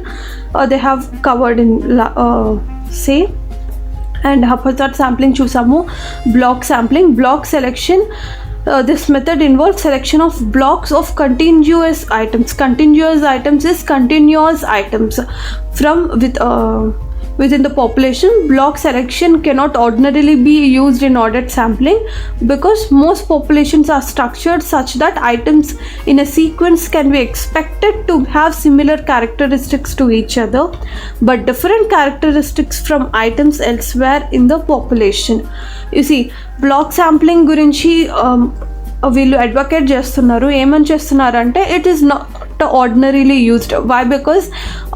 they have covered in say. And haphazard sampling చూసాము. block sampling, block selection. This method involves selection of blocks of contiguous items. Contiguous items is continuous items from within the population. Block selection cannot ordinarily be used in audit sampling because most populations are structured such that items in a sequence can be expected to have similar characteristics to each other but different characteristics from items elsewhere in the population. You see, block sampling గురించి వీళ్ళు advocate చేస్తున్నారు. ఏమని చేస్తున్నారంటే it is not ordinarily used. Why? Because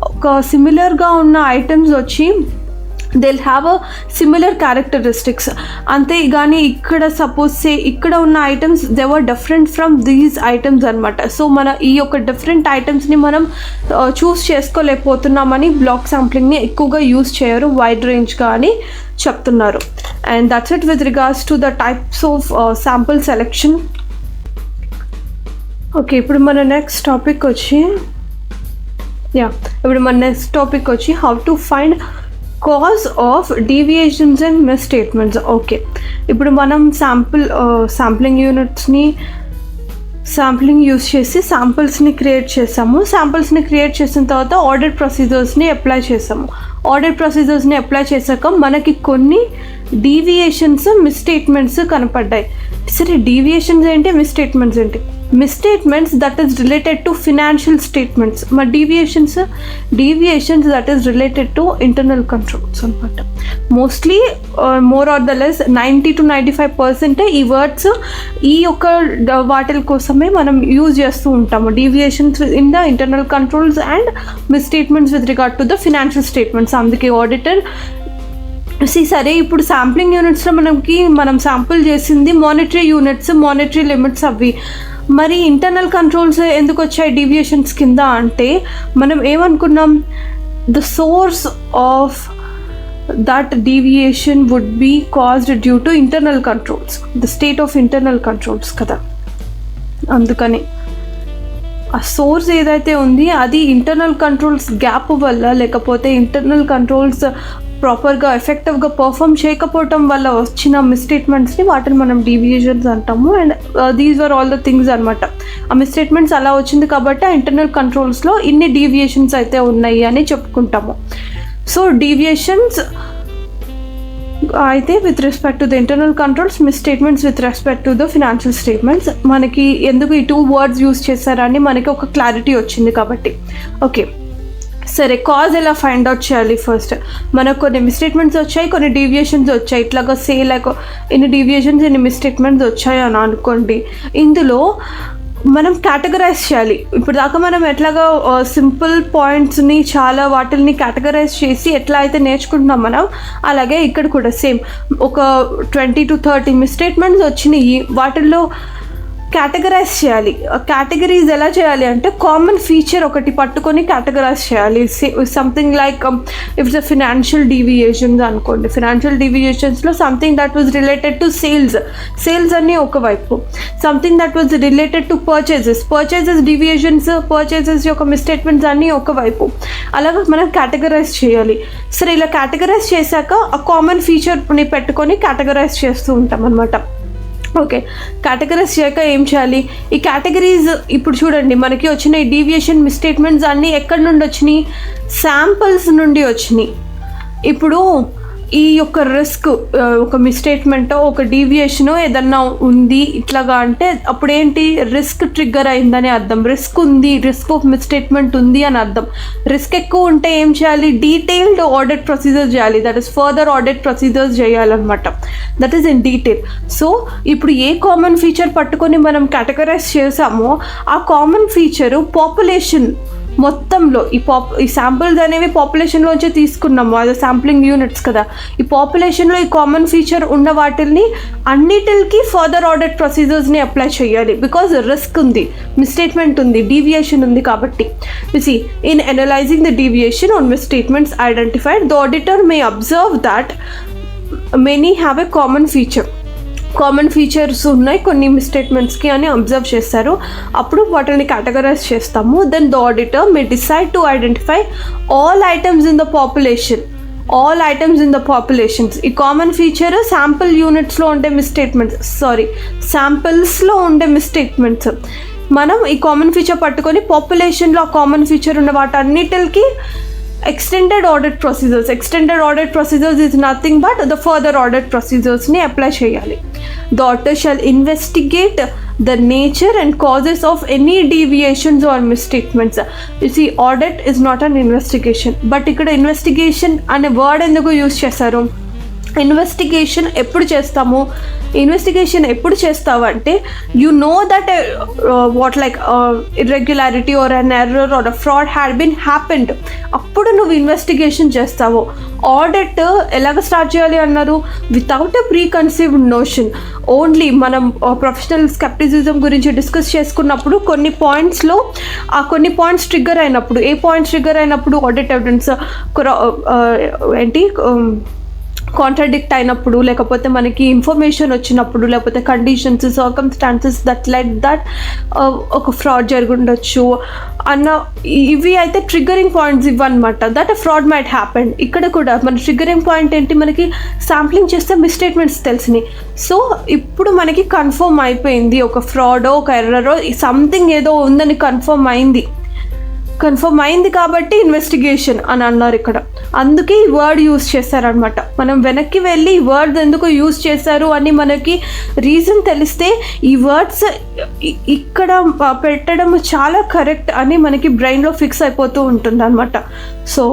ఒక సిమిలర్గా ఉన్న items వచ్చి they'll have a similar characteristics అంతే. కానీ ఇక్కడ సపోజ్ సే ఇక్కడ ఉన్న items they were different from these items అనమాట. సో మన ఈ యొక్క డిఫరెంట్ ఐటమ్స్ని మనం చూస్ చేసుకోలేకపోతున్నామని బ్లాక్ శాంప్లింగ్ని ఎక్కువగా యూజ్ చేయరు, వైడ్ రేంజ్గా అని చెప్తున్నారు. And that's it with regards to the types of sample selection. Okay, ఇప్పుడు మన నెక్స్ట్ టాపిక్ వచ్చి how to find cause of deviations and misstatements. Okay, ఇప్పుడు మనం శాంప్లింగ్ యూస్ చేసి శాంపిల్స్ని క్రియేట్ చేసాము. శాంపిల్స్ని క్రియేట్ చేసిన తర్వాత ఆడిట్ ప్రొసీజర్స్ని అప్లై చేసాము. ఆడిట్ ప్రొసీజర్స్ని అప్లై చేశాక మనకి కొన్ని డీవియేషన్స్, మిస్స్టేట్మెంట్స్ కనపడ్డాయి. సరే, డీవియేషన్స్ ఏంటి, మిస్స్టేట్మెంట్స్ ఏంటి? Misstatements that is related to financial statements. మరి deviations that is related to internal controls అనమాట. Mostly more or the less 90 to 95% ఈ వర్డ్స్ ఈ యొక్క వాటిల కోసమే మనం యూజ్ చేస్తూ ఉంటాము. Deviations in the internal controls and misstatements with regard to the financial statements. అందుకే ఆడిటర్ సరే, ఇప్పుడు శాంప్లింగ్ యూనిట్స్లో మనం శాంపుల్ చేసింది మానిటరీ యూనిట్స్, మానిటరీ లిమిట్స్ అవి. మరి ఇంటర్నల్ కంట్రోల్స్ ఎందుకు వచ్చాయి డీవియేషన్స్ కింద అంటే మనం ఏమనుకున్నాం, the source of that deviation would be caused due to internal controls, the state of internal controls కదా. అందుకని ఆ సోర్స్ ఏదైతే ఉంది అది ఇంటర్నల్ కంట్రోల్స్ గ్యాప్ వల్ల, లేకపోతే ఇంటర్నల్ కంట్రోల్స్ ప్రాపర్గా ఎఫెక్టివ్గా పర్ఫామ్ చేయకపోవటం వల్ల వచ్చిన మిస్స్టేట్మెంట్స్ని వాటిని మనం డీవియేషన్స్ అంటాము. And these are all the things అనమాట. ఆ మిస్స్టేట్మెంట్స్ అలా వచ్చింది కాబట్టి ఆ ఇంటర్నల్ కంట్రోల్స్లో ఇన్ని డీవియేషన్స్ అయితే ఉన్నాయి అని చెప్పుకుంటాము. సో డీవియేషన్స్ అయితే with respect to the internal controls, misstatements with respect to the financial statements. మనకి ఎందుకు ఈ 2 words యూజ్ చేశారని మనకి ఒక క్లారిటీ వచ్చింది కాబట్టి. ఓకే, సరే, కాజ్ ఎలా ఫైండ్ అవుట్ చేయాలి? ఫస్ట్ మనకు కొన్ని మిస్స్టేట్మెంట్స్ వచ్చాయి, కొన్ని డీవియేషన్స్ వచ్చాయి. ఇట్లాగా లైక్ ఇన్ని డీవియేషన్స్, ఇన్ని మిస్స్టేట్మెంట్స్ వచ్చాయి అని అనుకోండి. ఇందులో మనం కేటగరైజ్ చేయాలి. ఇప్పుడు దాకా మనం ఎట్లాగా సింపుల్ పాయింట్స్ని చాలా వాటిని కేటగరైజ్ చేసి ఎట్లా అయితే నేర్చుకుంటున్నాం మనం, అలాగే ఇక్కడ కూడా సేమ్ ఒక 20 to 30 మిస్స్టేట్మెంట్స్ వచ్చినాయి. వాటిల్లో కేటగరైజ్ చేయాలి. కేటగిరీస్ ఎలా చేయాలి అంటే కామన్ ఫీచర్ ఒకటి పట్టుకొని కేటగరైజ్ చేయాలి. Something like if the financial deviations అనుకోండి, ఫినాన్షియల్ డీవియేషన్స్లో something that was related to sales అన్నీ ఒకవైపు, something that was related to purchases deviations, purchases యొక్క మిస్స్టేట్మెంట్స్ అన్నీ ఒకవైపు. అలాగా మనం కేటగరైజ్ చేయాలి. సరే, ఇలా కేటగరైజ్ చేశాక ఆ కామన్ ఫీచర్ని పెట్టుకొని కేటగరైజ్ చేస్తూ ఉంటాం అనమాట. ఓకే, కేటగరైజ్ చేయక ఏం చేయాలి? ఈ కేటగిరీస్ ఇప్పుడు చూడండి, మనకి వచ్చిన ఈ డీవియేషన్, మిస్స్టేట్మెంట్స్ అన్నీ ఎక్కడి నుండి వచ్చినాయి? శాంపిల్స్ నుండి వచ్చినాయి. ఇప్పుడు ఈ యొక్క రిస్క్, ఒక మిస్స్టేట్మెంట్, ఒక డీవియేషన్ ఏదన్నా ఉంది ఇట్లాగా అంటే అప్పుడేంటి, రిస్క్ ట్రిగ్గర్ అయిందని అర్థం. రిస్క్ ఉంది, రిస్క్ ఆఫ్ మిస్స్టేట్మెంట్ ఉంది అని అర్థం. రిస్క్ ఎక్కువ ఉంటే ఏం చేయాలి? డీటెయిల్డ్ ఆడిట్ ప్రొసీజర్ చేయాలి. That is further audit procedures చేయాలన్నమాట. That is in detail. So ఇప్పుడు ఏ కామన్ ఫీచర్ పట్టుకొని మనం కేటగరైజ్ చేసామో ఆ కామన్ ఫీచరు మొత్తంలో ఈ శాంపిల్స్ అనేవి పాపులేషన్లోంచి తీసుకున్నాము, అదే శాంప్లింగ్ యూనిట్స్ కదా. ఈ పాపులేషన్లో ఈ కామన్ ఫీచర్ ఉన్న వాటిని అన్నిటికి ఫర్దర్ ఆడిట్ ప్రొసీజర్స్ని అప్లై చేయాలి. బికాజ్ రిస్క్ ఉంది, మిస్స్టేట్మెంట్ ఉంది, డీవియేషన్ ఉంది కాబట్టి. You see, in analyzing the deviation on misstatements identified, the auditor may observe that many have a common features ఉన్నాయి కొన్ని మిస్స్టేట్మెంట్స్కి అని అబ్జర్వ్ చేస్తారు. అప్పుడు వాటిని కేటగరైజ్ చేస్తాము. Then the auditor may decide to identify all items in the populations. ఈ common feature sample యూనిట్స్లో ఉండే శాంపిల్స్లో ఉండే మిస్స్టేట్మెంట్స్. మనం ఈ కామన్ ఫీచర్ పట్టుకొని పాపులేషన్లో ఆ కామన్ ఫీచర్ ఉన్న వాటన్నిటికి extended audit procedures is nothing but the further audit procedures ni apply cheyali. The auditor shall investigate the nature and causes of any deviations or misstatements. You see, audit is not an investigation, but ikkada investigation ane word enduku use chesaru. Investigation ఎప్పుడు చేస్తావంటే you know that what like irregularity or an error or a fraud had been happened, అప్పుడు నువ్వు investigation చేస్తావు. Audit ఎలాగ start చేయాలి అన్నారు? Without a preconceived notion. Only మనం professional scepticism గురించి డిస్కస్ చేసుకున్నప్పుడు కొన్ని పాయింట్స్ ట్రిగ్గర్ అయినప్పుడు, ఏ పాయింట్స్ ట్రిగ్గర్ అయినప్పుడు ఆడిట్ ఎవిడెన్స్ కాంట్రాడిక్ట్ అయినప్పుడు, లేకపోతే మనకి ఇన్ఫర్మేషన్ వచ్చినప్పుడు, లేకపోతే conditions, circumstances that let that ఒక ఫ్రాడ్ జరుగుండొచ్చు అన్న, ఇవి అయితే ట్రిగ్గరింగ్ పాయింట్స్ ఇవ్వనమాట. That a fraud might happen. ఇక్కడ కూడా మన ట్రిగ్గరింగ్ పాయింట్ ఏంటి? మనకి శాంప్లింగ్ చేస్తే మిస్స్టేట్మెంట్స్ తెలిసినాయి. సో ఇప్పుడు మనకి కన్ఫర్మ్ అయిపోయింది ఒక ఫ్రాడో ఒక ఎర్రరో సంథింగ్ ఏదో ఉందని కన్ఫర్మ్ అయింది కాబట్టి ఇన్వెస్టిగేషన్ అని అన్నారు ఇక్కడ. అందుకే ఈ వర్డ్ యూజ్ చేశారనమాట. మనం వెనక్కి వెళ్ళి ఈ వర్డ్ ఎందుకు యూజ్ చేశారు అని మనకి రీజన్ తెలిస్తే ఈ వర్డ్స్ ఇక్కడ పెట్టడం చాలా కరెక్ట్ అని మనకి బ్రెయిన్లో ఫిక్స్ అయిపోతూ ఉంటుంది అనమాట. So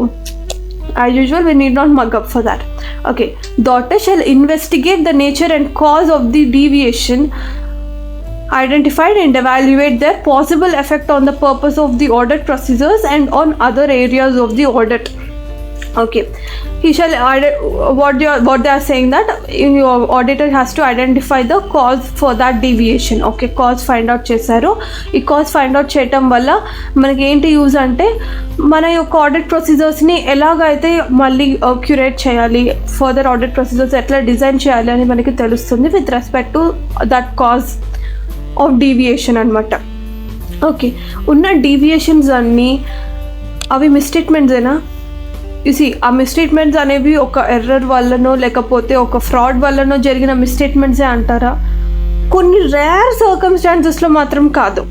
as usual we need not mug up for that. Okay, the auditor shall investigate the nature and cause of the deviation identified and evaluate their possible effect on the purpose of the audit procedures and on other areas of the audit. Okay, he shall what they are saying that your auditor has to identify the cause for that deviation. Okay, cause find out చేశారు. ఈ cause find out చేయటం వల్ల మనకి ఏంటి use అంటే, మన యొక్క audit ప్రొసీజర్స్ని ఎలాగైతే మళ్ళీ క్యూరేట్ చేయాలి, ఫర్దర్ ఆడిట్ ప్రొసీజర్స్ ఎట్లా డిజైన్ చేయాలి అని మనకి తెలుస్తుంది with respect to that cause of deviation అనమాట. ఓకే, ఉన్న డీవియేషన్స్ అన్నీ అవి మిస్స్టేట్మెంట్సేనా? యూసీ, ఆ మిస్స్టేట్మెంట్స్ అనేవి ఒక ఎర్రర్ వల్లనో లేకపోతే ఒక ఫ్రాడ్ వల్లనో జరిగిన మిస్స్టేట్మెంట్సే అంటారా? కొన్ని రేర్ సర్కమ్స్టాన్సెస్లో మాత్రం కాదు.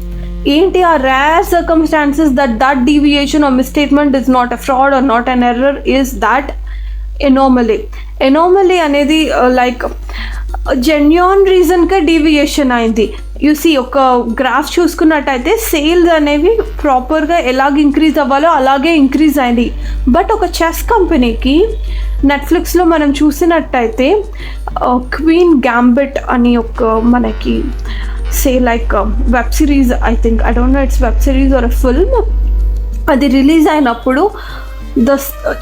ఏంటి ఆ rare circumstances that deviation or misstatement is not a fraud or not an error is that anomaly అనేది లైక్ జెన్యూన్ రీజన్కే డీవియేషన్ అయింది. యూసీ, ఒక గ్రాఫ్ చూసుకున్నట్టయితే సేల్స్ అనేవి ప్రాపర్గా ఎలాగ ఇంక్రీజ్ అవ్వాలో అలాగే ఇంక్రీజ్ అయింది. బట్ ఒక చెస్ కంపెనీకి నెట్ఫ్లిక్స్లో మనం చూసినట్టయితే క్వీన్ గ్యాంబిట్ అని ఒక మనకి like web series, I don't know it's web series or a film, అది రిలీజ్ అయినప్పుడు ద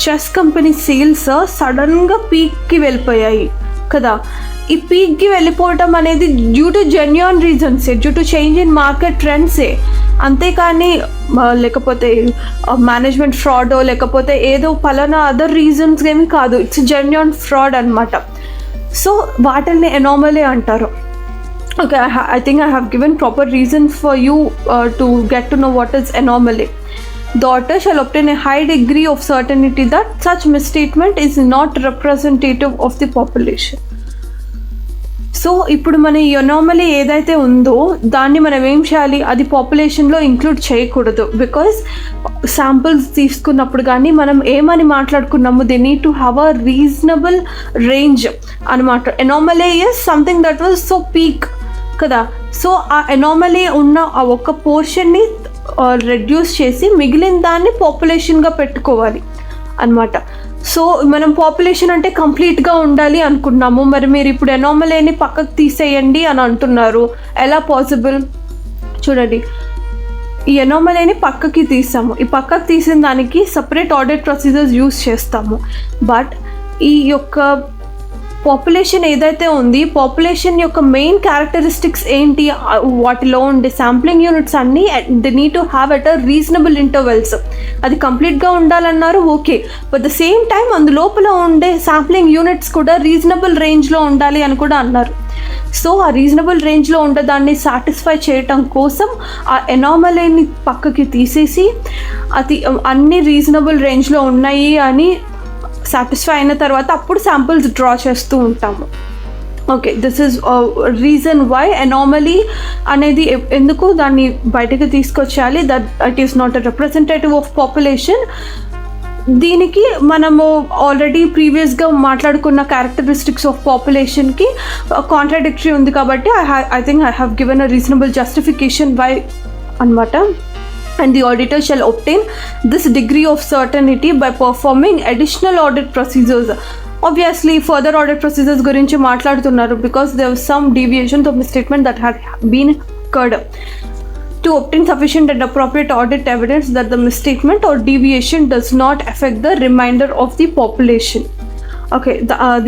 చెస్ కంపెనీ సేల్స్ సడన్గా పీక్కి వెళ్ళిపోయాయి కదా. ఈ పీక్కి వెళ్ళిపోవటం అనేది డ్యూ టు జెన్యూన్ రీజన్సే, due to change in market ట్రెండ్సే, అంతేకాని లేకపోతే మేనేజ్మెంట్ ఫ్రాడో లేకపోతే ఏదో పలానా అదర్ రీజన్స్ ఏమి కాదు. ఇట్స్ జెన్యూన్ ఫ్రాడ్ అనమాట. సో వాటిని ఎనామలీ అంటారు. Okay, I think I have given proper reason for you to get to know what is anomaly. The auditor shall obtain a high degree of certainty that such misstatement is not representative of the population. So ఇప్పుడు మన ఈ anomaly ఏదైతే ఉందో దాన్ని మనం ఏం చేయాలి? అది పాపులేషన్లో ఇంక్లూడ్ చేయకూడదు. బికాజ్ శాంపిల్స్ తీసుకున్నప్పుడు కానీ మనం ఏమని మాట్లాడుకున్నాము, they need to have a reasonable range అనమాట. Anomaly is something that was so peak కదా. సో ఆ ఎనామలీ ఉన్న ఆ ఒక్క పోర్షన్ని రెడ్యూస్ చేసి మిగిలిన దాన్ని పాపులేషన్గా పెట్టుకోవాలి అనమాట. సో మనం పాపులేషన్ అంటే కంప్లీట్గా ఉండాలి అనుకున్నాము, మరి మీరు ఇప్పుడు ఎనామలీని పక్కకు తీసేయండి అని అంటున్నారు. ఎలా పాసిబుల్? చూడండి, ఈ ఎనామలీని పక్కకి తీసాము. ఈ పక్కకి తీసిన దానికి సపరేట్ ఆడిట్ ప్రొసీజర్స్ యూస్ చేస్తాము. బట్ ఈ యొక్క పాపులేషన్ ఏదైతే ఉంది, పాపులేషన్ యొక్క మెయిన్ క్యారెక్టరిస్టిక్స్ ఏంటి, వాటిలో ఉండే శాంప్లింగ్ యూనిట్స్ అన్నీ they need to have at a reasonable intervals. అది కంప్లీట్గా ఉండాలన్నారు, okay. But the same time అందులోపల ఉండే శాంప్లింగ్ యూనిట్స్ కూడా రీజనబుల్ రేంజ్లో ఉండాలి అని కూడా అన్నారు. సో ఆ రీజనబుల్ రేంజ్లో ఉండదాన్ని సాటిస్ఫై చేయటం కోసం ఆ ఎనామలీని పక్కకి తీసేసి అది అన్ని రీజనబుల్ రేంజ్లో ఉన్నాయి అని సాటిస్ఫై అయిన తర్వాత అప్పుడు శాంపిల్స్ డ్రా చేస్తూ ఉంటాము. Okay, this is reason why anomaly అనేది ఎందుకు దాన్ని బయటకు తీసుకొచ్చేయాలి, that it is not a representative of population. దీనికి మనము ఆల్రెడీ ప్రీవియస్గా మాట్లాడుకున్న క్యారెక్టరిస్టిక్స్ ఆఫ్ పాపులేషన్కి కాంట్రాడిక్టరీ ఉంది కాబట్టి I think I have given a reasonable justification why అనమాట. And the auditor shall obtain this degree of certainty by performing additional audit procedures. Obviously further audit procedures gurinchi maatladutunnaru because there was some deviation of misstatement that had been occurred. To obtain sufficient and appropriate audit evidence that the misstatement or deviation does not affect the remainder of the population. Okay,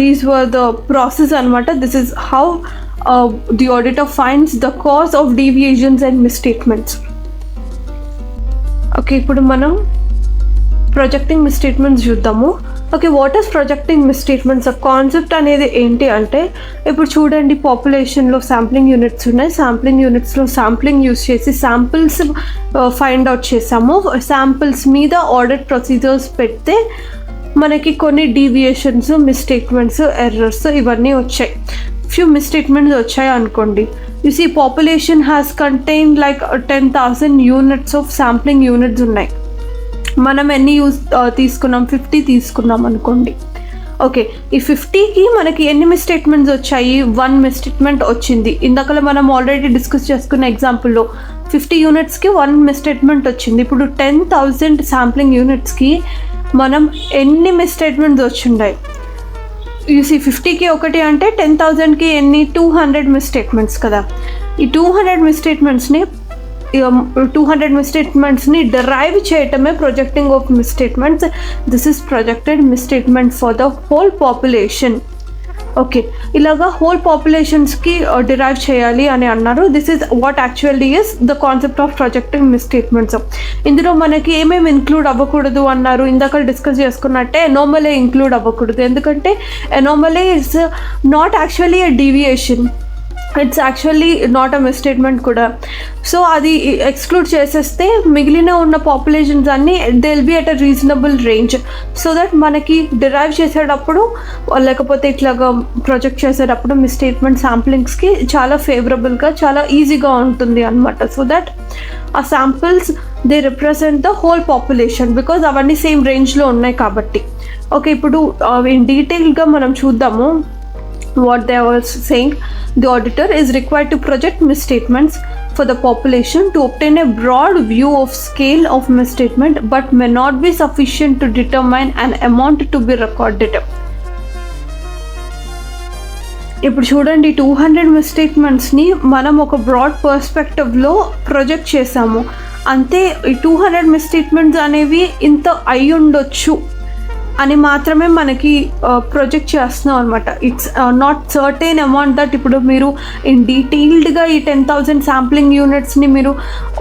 these were the process anamata. This is how the auditor finds the cause of deviations and misstatements. Okay, ఇప్పుడు మనం projecting misstatements చూద్దాము. Okay, what is projecting misstatements? ఆ concept అనేది ఏంటి అంటే, ఇప్పుడు చూడండి, పాపులేషన్లో శాంప్లింగ్ యూనిట్స్ ఉన్నాయి. శాంప్లింగ్ యూనిట్స్లో శాంప్లింగ్ యూస్ చేసి శాంపిల్స్ ఫైండ్ అవుట్ చేసాము. శాంపిల్స్ మీద ఆడిట్ ప్రొసీజర్స్ పెడితే మనకి కొన్ని డీవియేషన్స్, మిస్స్టేట్మెంట్స్, ఎర్రర్స్ ఇవన్నీ వచ్చాయి. ఫ్యూ మిస్స్టేట్మెంట్స్ వచ్చాయి అనుకోండి. You see, population has contained like 10,000 units of sampling units ఉన్నాయి. మనం ఎన్ని తీసుకున్నాం? 50 తీసుకున్నాం అనుకోండి. ఓకే, ఈ 50కి మనకి ఎన్ని మిస్స్టేట్మెంట్స్ వచ్చాయి? 1 మిస్స్టేట్మెంట్ వచ్చింది. ఇందాకలో మనం ఆల్రెడీ డిస్కస్ చేసుకున్న ఎగ్జాంపుల్లో 50 యూనిట్స్కి 1 మిస్స్టేట్మెంట్ వచ్చింది. ఇప్పుడు 10,000 శాంప్లింగ్ యూనిట్స్కి మనం ఎన్ని మిస్స్టేట్మెంట్స్ వచ్చిండాయి? యూసీ 50కి ఒకటి అంటే 10,000కి ఎన్ని? 200 మిస్స్టేట్మెంట్స్ కదా. ఈ 200 మిస్స్టేట్మెంట్స్ని డెరైవ్ చేయటమే projecting of misstatements. This is projected misstatement for the whole population. Okay, ఇలాగా హోల్ పాపులేషన్స్కి డిరైవ్ చేయాలి అని అన్నారు. This is what actually is the concept of projecting misstatements. ఇందులో మనకి ఏమేమి ఇంక్లూడ్ అవ్వకూడదు అన్నారు? ఇందాక డిస్కస్ చేసుకున్నట్టే ఎనామలీ ఇంక్లూడ్ అవ్వకూడదు. ఎందుకంటే anomaly is not actually a deviation, it's actually not a misstatement కూడా. సో అది ఎక్స్క్లూడ్ చేసేస్తే మిగిలిన ఉన్న పాపులేషన్స్ అన్నీ they will be at a reasonable range. So that మనకి డిరైవ్ చేసేటప్పుడు లేకపోతే ఇట్లాగా ప్రొజెక్ట్ చేసేటప్పుడు మిస్స్టేట్మెంట్ శాంప్లింగ్స్కి చాలా ఫేవరబుల్గా, చాలా ఈజీగా ఉంటుంది అనమాట. సో దట్ ఆ samples they represent the whole population because అవన్నీ సేమ్ రేంజ్లో ఉన్నాయి కాబట్టి. ఓకే, ఇప్పుడు ఇన్ డీటెయిల్గా మనం చూద్దాము what they were saying. The auditor is required to project misstatements for the population to obtain a broad view of scale of misstatement but may not be sufficient to determine an amount to be recorded. ఇప్పుడు చూడండి, 200 మిస్స్టేట్మెంట్స్ని మనం ఒక broad పర్స్పెక్టివ్లో project చేసాము. అంతే, ఈ 200 మిస్స్టేట్మెంట్స్ అనేవి ఇంత అయి ఉండొచ్చు అని మాత్రమే మనకి ప్రొజెక్ట్ చేస్తున్నాం అనమాట. It's not certain amount that ఇప్పుడు మీరు ఇన్ డీటెయిల్డ్గా ఈ 10,000 శాంప్లింగ్ యూనిట్స్ని మీరు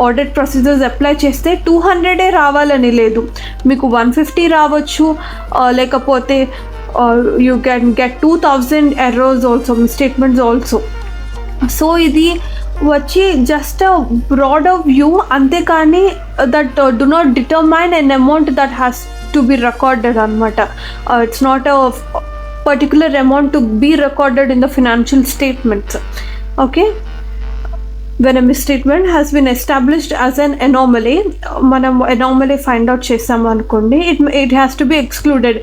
ఆడిట్ ప్రొసీజర్స్ అప్లై చేస్తే 200 రావాలని లేదు. మీకు 150 రావచ్చు, లేకపోతే you can get 2,000 errors also, misstatements also. So ఇది వచ్చి జస్ట్ బ్రాడర్ వ్యూ, అంతేకాని that do not determine an amount that has to be recorded anamata. It's not a particular amount to be recorded in the financial statements. Okay, when a misstatement has been established as an anomaly, manam anomaly find out chesam anukondi, it has to be excluded.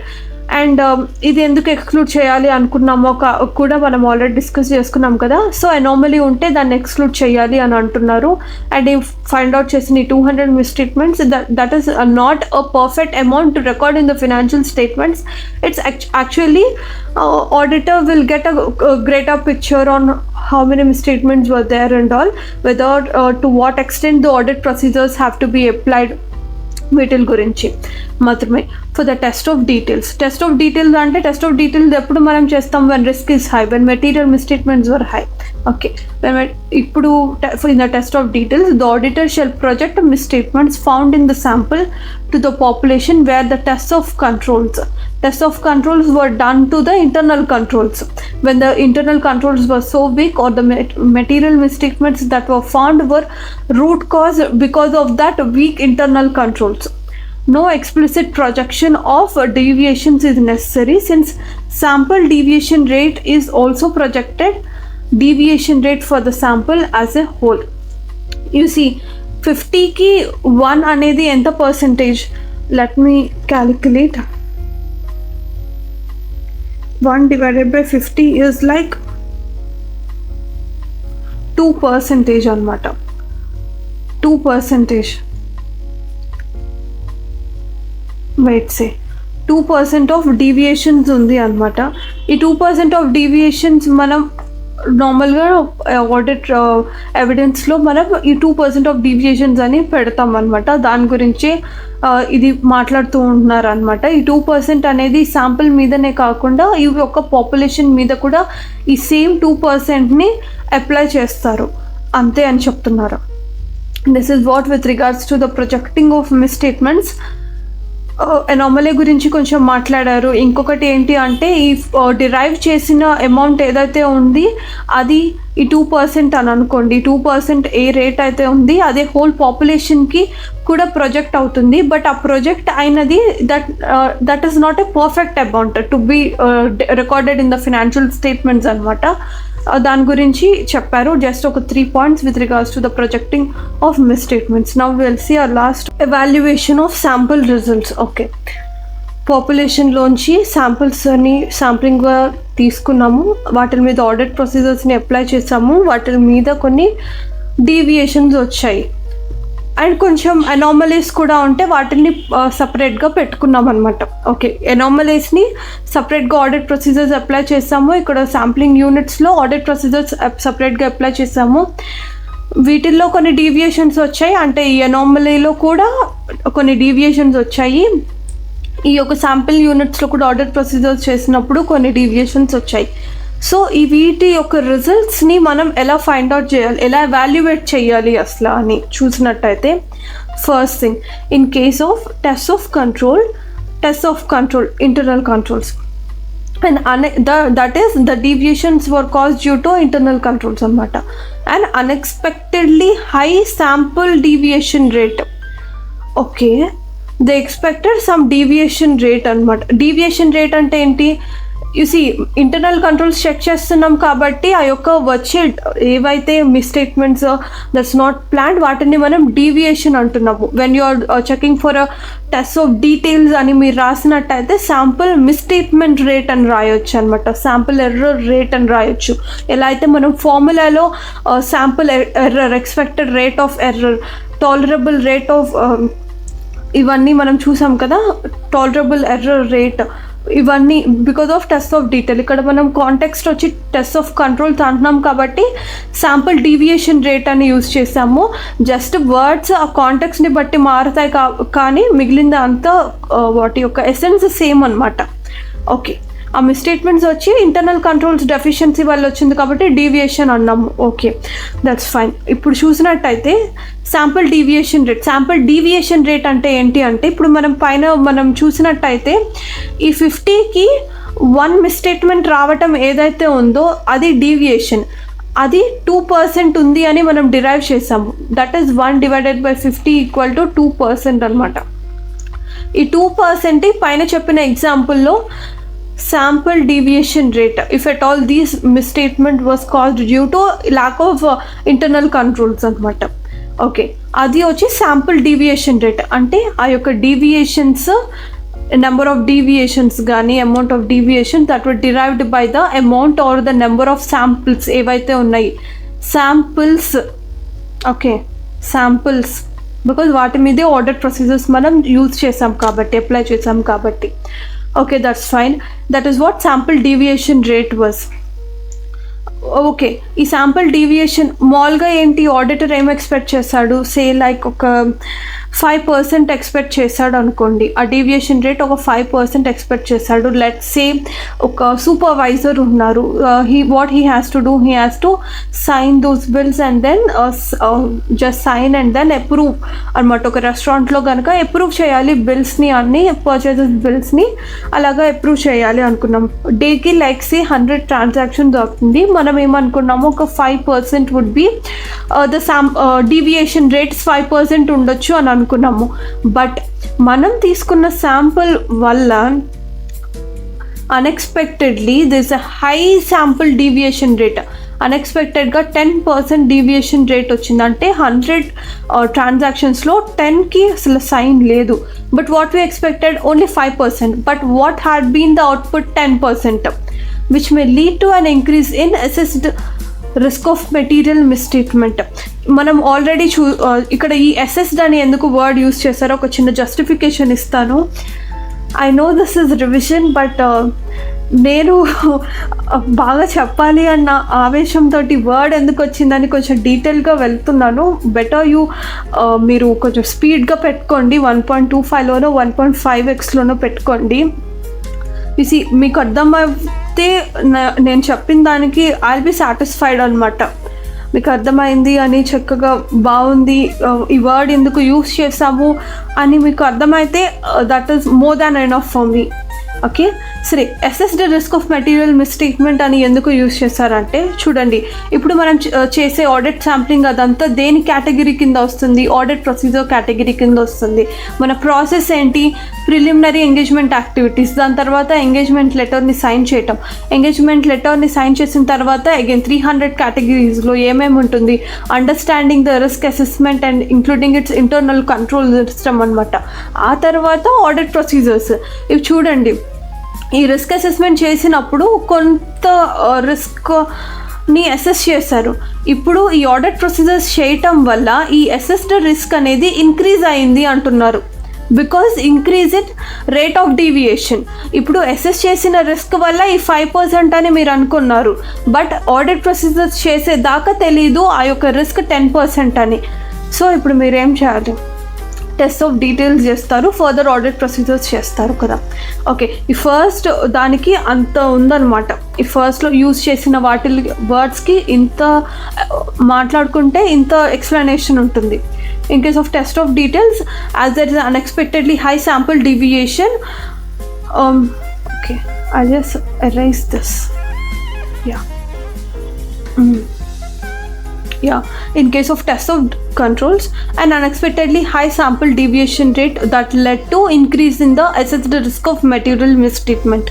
And ఇది ఎందుకు exclude చేయాలి అనుకున్నామో కూడా మనం already discuss చేసుకున్నాం కదా. So anomaly ఉంటే దాన్ని ఎక్స్క్లూడ్ చేయాలి అని అంటున్నారు. అండ్ ఫైండ్ అవుట్ చేసిన 200 misstatements, that is not a perfect amount to record in the financial statements. It's actually auditor will get a greater picture on how many misstatements were there and all, whether to what extent the audit procedures have to be applied, వీటిల గురించి మాత్రమే. For the test of details అంటే test of details ఎప్పుడు మనం చేస్తాం, when risk is high, when material misstatements were high. Okay, ఇప్పుడు in the test of details the auditor shall project misstatements found in the sample to the population where the tests of controls were done to the internal controls. When the internal controls were so weak or the material misstatements that were found were root cause because of that weak internal controls. No explicit projection of deviations is necessary since sample deviation rate is also projected deviation rate for the sample as a whole. You see 50కి 1 అనేది ఎంత percentage? Let me calculate. 1 divided by 50 is like 2% అనమాట. 2%. Wait say 2% of deviations ఉంది అనమాట. ఈ 2% of deviations మనం నార్మల్గా audit ఎవిడెన్స్లో మనం ఈ 2% ఆఫ్ డీవియేషన్స్ అని పెడతాం అనమాట. దాని గురించి ఇది మాట్లాడుతూ ఉంటున్నారు అనమాట. ఈ 2% అనేది శాంపుల్ మీదనే కాకుండా ఈ యొక్క పాపులేషన్ మీద కూడా ఈ సేమ్ 2%ని అప్లై చేస్తారు అంతే అని చెప్తున్నారు. This is what with regards to the projecting of misstatements. Anomaly గురించి కొంచెం మాట్లాడారు. ఇంకొకటి ఏంటి అంటే ఈ డిరైవ్ చేసిన అమౌంట్ ఏదైతే ఉంది అది ఈ 2% అని అనుకోండి. 2% ఏ రేట్ అయితే ఉంది అదే హోల్ పాపులేషన్కి కూడా ప్రొజెక్ట్ అవుతుంది. బట్ ఆ ప్రొజెక్ట్ అయినది that is not a perfect amount to be recorded in the financial statements అనమాట. దాని గురించి చెప్పారు. జస్ట్ ఒక 3 points with regards to the projecting of misstatements. Now will see our last evaluation of sample results. Okay, పాపులేషన్లోంచి శాంప్లింగ్గా తీసుకున్నాము, వాటి మీద ఆడిట్ ప్రొసీజర్స్ని అప్లై చేసాము, వాటి మీద కొన్ని డీవియేషన్స్ వచ్చాయి అండ్ కొంచెం అనామలీస్ కూడా ఉంటే వాటిని సపరేట్గా పెట్టుకున్నాం అనమాట. ఓకే, అనామలీస్ని సపరేట్గా ఆడిట్ ప్రొసీజర్స్ అప్లై చేసాము. ఇక్కడ శాంప్లింగ్ యూనిట్స్లో ఆడిట్ ప్రొసీజర్స్ సపరేట్గా అప్లై చేసాము. వీటిల్లో కొన్ని డీవియేషన్స్ వచ్చాయి, అంటే ఈ అనామలీలో కూడా కొన్ని డీవియేషన్స్ వచ్చాయి. ఈ యొక్క శాంపిల్ యూనిట్స్లో కూడా ఆడిట్ ప్రొసీజర్స్ చేసినప్పుడు కొన్ని డీవియేషన్స్ వచ్చాయి. సో ఈ వీటి యొక్క రిజల్ట్స్ని మనం ఎలా ఫైండ్ అవుట్ చేయాలి, ఎలా ఎవాల్యుయేట్ చేయాలి అసలు అని చూసినట్టయితే, first thing in case of test of control internal controls and that is the deviations were cause due to internal controls అనమాట. And unexpectedly high sample deviation rate. Okay, they expected some deviation rate అనమాట. Deviation rate అంటే ఏంటి? UC internal controls check చేస్తున్నాం కాబట్టి ఆ యొక్క వచ్చే ఏవైతే మిస్టేట్మెంట్స్ దట్స్ నాట్ ప్లాన్డ్ వాటిని మనం డీవియేషన్ అంటున్నాము. When you are checking for a test of details అని మీరు రాసినట్టయితే శాంపుల్ మిస్టేట్మెంట్ రేట్ అని రాయొచ్చు అనమాట, శాంపుల్ ఎర్రర్ రేట్ అని రాయొచ్చు. ఎలా అయితే మనం ఫార్ములాలో sample error, expected rate of error, tolerable rate of ఇవన్నీ మనం చూసాం కదా, టాలరబుల్ ఎర్రర్ రేట్, ఇవన్నీ because of test of detail. ఇక్కడ మనం కాంటెక్స్ట్ వచ్చి టెస్ట్ ఆఫ్ కంట్రోల్స్ అంటున్నాం కాబట్టి శాంపుల్ డీవియేషన్ రేట్ అని యూజ్ చేసాము. జస్ట్ వర్డ్స్ ఆ కాంటెక్స్ని బట్టి మారుతాయి కానీ మిగిలింది అంతా వాటి యొక్క ఎసెన్స్ సేమ్ అనమాట. ఓకే, ఆ మిస్టేట్మెంట్స్ వచ్చి ఇంటర్నల్ కంట్రోల్స్ డెఫిషియన్సీ వల్ల వచ్చింది కాబట్టి డీవియేషన్ అన్నాము. Okay, that's fine. ఇప్పుడు చూసినట్టయితే శాంపుల్ డీవియేషన్ రేట్ అంటే ఏంటి అంటే, ఇప్పుడు మనం చూసినట్టయితే ఈ 50కి 1 మిస్టేట్మెంట్ రావటం ఏదైతే ఉందో అది డీవియేషన్, అది 2% ఉంది అని మనం డిరైవ్ చేసాము. దట్ ఈస్ 1 divided by 50 = 2% అనమాట. ఈ 2% పైన చెప్పిన ఎగ్జాంపుల్లో sample deviation rate, if at all these misstatement was caused due to lack of internal controls అనమాట. ఓకే, అది వచ్చి శాంపుల్ డీవియేషన్ రేట్ అంటే ఆ యొక్క డీవియేషన్స్, నెంబర్ ఆఫ్ డీవియేషన్స్ కానీ amount of deviation that were derived by the amount are the number of samples ఏవైతే ఉన్నాయి. Samples, okay, samples because వాటి మీదే ఆడిట్ ప్రొసీజర్స్ మనం యూజ్ చేసాం కాబట్టి, అప్లై చేసాం కాబట్టి. Okay, that's fine. That is what sample deviation rate was. Okay, ఈ శాంపుల్ డీవియేషన్ మామూలుగా ఏంటి, ఆడిటర్ ఏం ఎక్స్పెక్ట్ చేశాడు, సే లైక్ ఒక 5% ఎక్స్పెక్ట్ చేశాడు అనుకోండి, ఆ డీవియేషన్ రేట్ ఒక 5% ఎక్స్పెక్ట్ చేశాడు. లెట్ సే ఒక సూపర్వైజర్ ఉన్నారు, what he has to do, he has to sign those bills and then just sign and then approve అనమాట. ఒక రెస్టారెంట్లో కనుక అప్రూవ్ చేయాలి బిల్స్ని, అన్ని పర్చేసెస్ బిల్స్ని అలాగా అప్రూవ్ చేయాలి అనుకున్నాం. డేకి లైక్ సే 100 ట్రాన్సాక్షన్స్ అవుతుంది. మనం ఏమనుకున్నాము, ఒక 5% వుడ్ బి డీవియేషన్ రేట్స్ 5% ఉండొచ్చు అని అనుకున్నాము. బట్ మనం తీసుకున్న శాంపుల్ వల్ల unexpectedly this a high sample deviation rate. అన్ఎక్స్పెక్టెడ్గా 10% డీవియేషన్ రేట్ వచ్చింది. అంటే 100 ట్రాన్సాక్షన్స్లో 10కి అసలు సైన్ లేదు. But what we expected only 5%. But what had been the output 10%, which may lead to an increase in assessed risk of material misstatement. మనం already ఇక్కడ ఈ assessed అని ఎందుకు వర్డ్ యూస్ చేశారో ఒక చిన్న జస్టిఫికేషన్ ఇస్తాను. I know this is revision, but నేను బాగా చెప్పాలి అన్న ఆవేశంతో వర్డ్ ఎందుకు వచ్చిందని కొంచెం డీటెయిల్గా వెళ్తున్నాను. బెటర్ మీరు కొంచెం స్పీడ్గా పెట్టుకోండి, 1.25లోనో 1.5xలోనో పెట్టుకోండి. చూసి మీకు అర్థమైతే నేను చెప్పిన దానికి ఐల్ బి సాటిస్ఫైడ్ అనమాట. మీకు అర్థమైంది అని, చక్కగా బాగుంది, ఈ వర్డ్ ఎందుకు యూస్ చేసాము అని మీకు అర్థమైతే that is more than enough for me. Okay, సరే. Assess the risk of material misstatement అని ఎందుకు యూస్ చేశారంటే, చూడండి, ఇప్పుడు మనం చేసే ఆడిట్ శాంప్లింగ్ అదంతా దేని కేటగిరీ కింద వస్తుంది, ఆడిట్ ప్రొసీజర్ కేటగిరీ కింద వస్తుంది. మన ప్రాసెస్ ఏంటి, ప్రిలిమినరీ ఎంగేజ్మెంట్ యాక్టివిటీస్, దాని తర్వాత ఎంగేజ్మెంట్ లెటర్ని సైన్ చేయటం. ఎంగేజ్మెంట్ లెటర్ని సైన్ చేసిన తర్వాత అగైన్ 300 కేటగిరీస్లో ఏమేమి ఉంటుంది, understanding the risk assessment and including it's internal control system అనమాట. ఆ తర్వాత ఆడిట్ ప్రొసీజర్స్. ఇవి చూడండి, ఈ రిస్క్ అసెస్మెంట్ చేసినప్పుడు కొంత రిస్క్ని అసెస్ చేశారు. ఇప్పుడు ఈ ఆడిట్ ప్రొసీజర్స్ చేయటం వల్ల ఈ అసెస్డ్ రిస్క్ అనేది ఇంక్రీజ్ అయింది అంటున్నారు. Because increase in rate of deviation. ఇప్పుడు అసెస్ చేసిన రిస్క్ వల్ల ఈ 5% అని మీరు అనుకున్నారు, బట్ ఆడిట్ ప్రొసీజర్స్ చేసేదాకా తెలీదు ఆ యొక్క రిస్క్ 10% అని. సో ఇప్పుడు మీరేం చేయాలి, టెస్ట్ ఆఫ్ డీటెయిల్స్ చేస్తారు, ఫర్దర్ ఆడిట్ ప్రొసీజర్స్ చేస్తారు కదా. ఓకే, ఈ ఫస్ట్ దానికి అంత ఉందన్నమాట. ఈ ఫస్ట్లో యూజ్ చేసిన వాటి వర్డ్స్కి ఇంత మాట్లాడుకుంటే ఇంత ఎక్స్ప్లెనేషన్ ఉంటుంది. In case of test of details, as there is unexpectedly high sample deviation. Okay, I just erase this. In case of test of controls, an unexpectedly high sample deviation rate that led to increase in the assessed risk of material misstatement.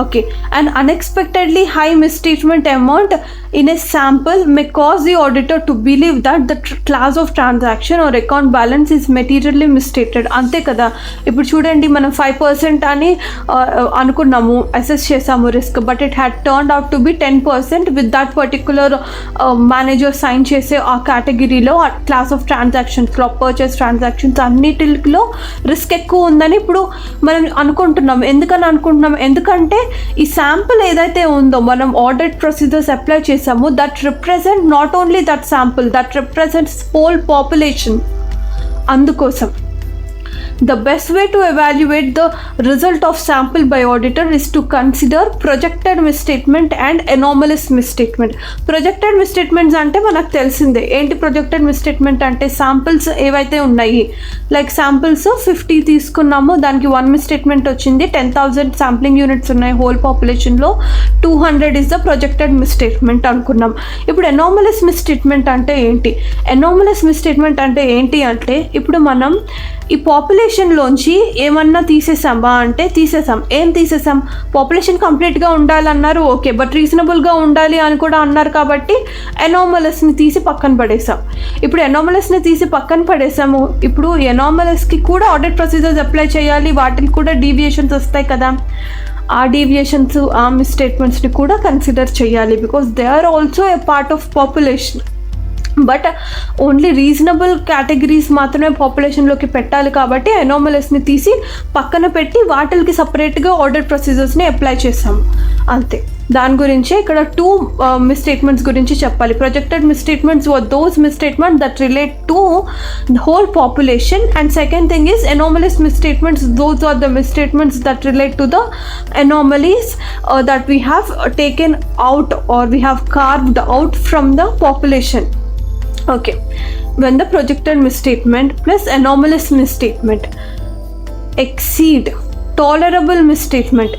Okay, an unexpectedly high misstatement amount in a sample may cause the auditor to believe that the class of transaction or account balance is materially misstated. అంతే కదా. ఇప్పుడు చూడండి, మనం 5% అని అనుకున్నాము, assess చేసాము risk, but it had turned out to be 10% with that particular manager sign చేసే ఆ కేటగిరీలో, ఆ క్లాస్ ఆఫ్ ట్రాన్సాక్షన్స్లో, పర్చేస్ ట్రాన్సాక్షన్స్ అన్నిటిలో రిస్క్ ఎక్కువ ఉందని ఇప్పుడు మనం అనుకుంటున్నాం. ఎందుకంటే ఈ శాంపుల్ ఏదైతే ఉందో మనం ఆడిట్ ప్రొసీజర్స్ అప్లై చేసాము, that represent not only that sample, that represents whole population. అందుకోసం the best way to evaluate the result of sample by auditor is to consider projected misstatement and anomalous misstatement. projected misstatements అంటే మనకు తెలిసిందే. ఏంటి projected misstatement అంటే, samples ఏవైతే ఉన్నాయి, like samples 50 తీసుకున్నాము, దానికి 1 misstatement వచ్చింది, 10,000 శాంప్లింగ్ యూనిట్స్ ఉన్నాయి హోల్ పాపులేషన్లో, 200 ఇస్ ద projected misstatement అనుకున్నాం. ఇప్పుడు anomalous misstatement అంటే ఏంటి? anomalous misstatement అంటే ఏంటి అంటే, ఇప్పుడు మనం ఈ పాపులేషన్లోంచి ఏమన్నా తీసేసామా అంటే తీసేసాం. ఏం తీసేసాం? పాపులేషన్ కంప్లీట్గా ఉండాలన్నారు, ఓకే, బట్ రీజనబుల్గా ఉండాలి అని కూడా అన్నారు, కాబట్టి ఎనామలస్ని తీసి పక్కన పడేసాం. ఇప్పుడు ఎనామలస్ని తీసి పక్కన పడేసాము, ఇప్పుడు ఎనామలస్కి కూడా ఆడిట్ ప్రొసీజర్స్ అప్లై చేయాలి, వాటికి కూడా డీవియేషన్స్ వస్తాయి కదా. ఆ డీవియేషన్స్, ఆ మిస్టేట్మెంట్స్ని కూడా కన్సిడర్ చేయాలి, because they are also a part of population. But only reasonable categories మాత్రమే పాపులేషన్లోకి పెట్టాలి, కాబట్టి ఎనామలస్ని తీసి పక్కన పెట్టి వాటికి సపరేట్గా ఆడిట్ ప్రొసీజర్స్ని అప్లై చేసాము, అంతే. దాని గురించి ఇక్కడ 2 మిస్స్టేట్మెంట్స్ గురించి చెప్పాలి. Projected misstatements were those misstatement that relate to the whole population, and second thing is anomalous misstatements. Those are the misstatements that relate to the anomalies that we have taken out or we have carved out from the population. Okay, when the projected misstatement plus anomalous misstatement exceed tolerable misstatement,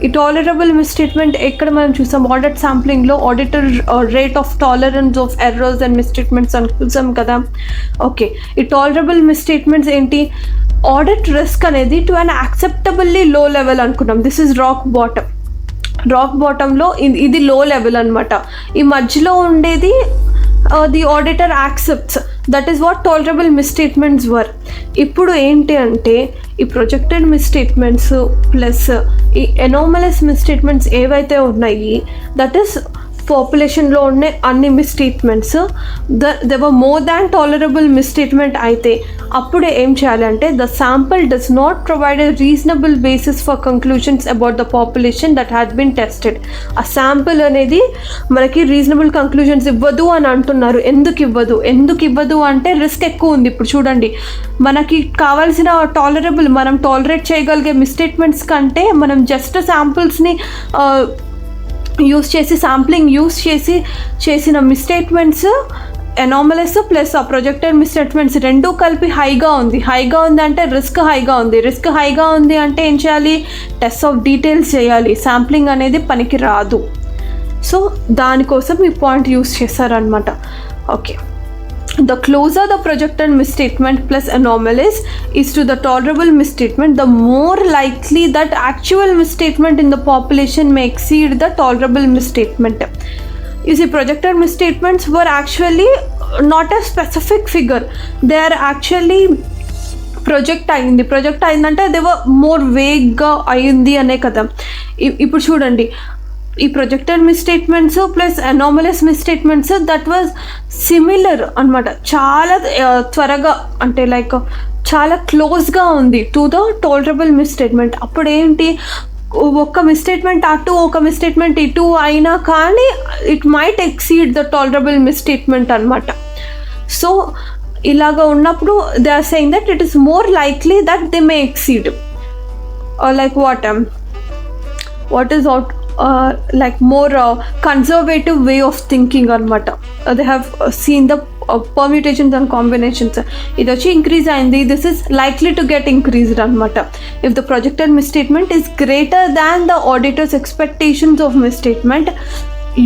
ఈ tolerable misstatement ఎక్కడ మనం చూసాం, audit శాంప్లింగ్లో auditor rate of tolerance of errors and misstatements అని చూసాం కదా. Okay, ఈ tolerable misstatements ఏంటి, ఆడిట్ రిస్క్ అనేది టు అన్ యాక్సెప్టబుల్లీ లో లెవెల్ అనుకున్నాం. దిస్ ఈజ్ రాక్ బాటంలో ఇది లో లెవెల్ అనమాట. ఈ మధ్యలో ఉండేది the auditor accepts, that is what tolerable misstatements were. ఇప్పుడు ఏంటి అంటే ఈ ప్రొజెక్టెడ్ మిస్స్టేట్మెంట్స్ ప్లస్ ఈ ఎనామలస్ మిస్స్టేట్మెంట్స్ ఏవైతే ఉన్నాయి, దట్ ఈస్ పాపులేషన్లో ఉండే అన్ని misstatements they were more than tolerable misstatement అయితే అప్పుడే ఏం చేయాలంటే the sample does not provide a reasonable basis for conclusions about the population that had been tested. ఆ శాంపుల్ అనేది మనకి రీజనబుల్ కంక్లూషన్స్ ఇవ్వదు అని అంటున్నారు. ఎందుకు ఇవ్వదు అంటే రిస్క్ ఎక్కువ ఉంది. ఇప్పుడు చూడండి, మనకి కావాల్సిన టాలరబుల్, మనం టాలరేట్ చేయగలిగే మిస్స్టేట్మెంట్స్ కంటే మనం జస్ట్ శాంపుల్స్ని శాంప్లింగ్ యూస్ చేసి చేసిన మిస్స్టేట్మెంట్స్ ఎనామలస్ ప్లస్ ఆ ప్రొజెక్టెడ్ మిస్స్టేట్మెంట్స్ రెండూ కలిపి హైగా ఉంది అంటే రిస్క్ హైగా ఉంది అంటే ఏం చేయాలి, టెస్ట్ ఆఫ్ డీటెయిల్స్ చేయాలి. శాంప్లింగ్ అనేది పనికి రాదు. సో దానికోసం ఈ పాయింట్ యూస్ చేశారనమాట. Okay, the closer the projected misstatement plus anomalies is to the tolerable misstatement, the more likely that actual misstatement in the population may exceed the tolerable misstatement. You see, projected misstatements were actually not a specific figure. They are actually project అయిందంటే they were more వేగ్గా అయింది అనే కదా. ఇప్పుడు చూడండి, ఈ projected misstatements plus anomalous misstatements that was similar అనమాట. చాలా త్వరగా అంటే లైక్ చాలా క్లోజ్గా ఉంది టు ద టాలరబుల్ మిస్స్టేట్మెంట్. అప్పుడు ఏంటి, ఒక మిస్స్టేట్మెంట్ అటు ఒక మిస్స్టేట్మెంట్ ఇటు అయినా కానీ it might exceed the tolerable misstatement అనమాట. సో ఇలాగా ఉన్నప్పుడు they are saying that it is more likely that they may exceed like what is like more conservative way of thinking anamata. They have seen the permutations and combinations. It actually increase ayindi, this is likely to get increased anamata. If the projected misstatement is greater than the auditor's expectations of misstatement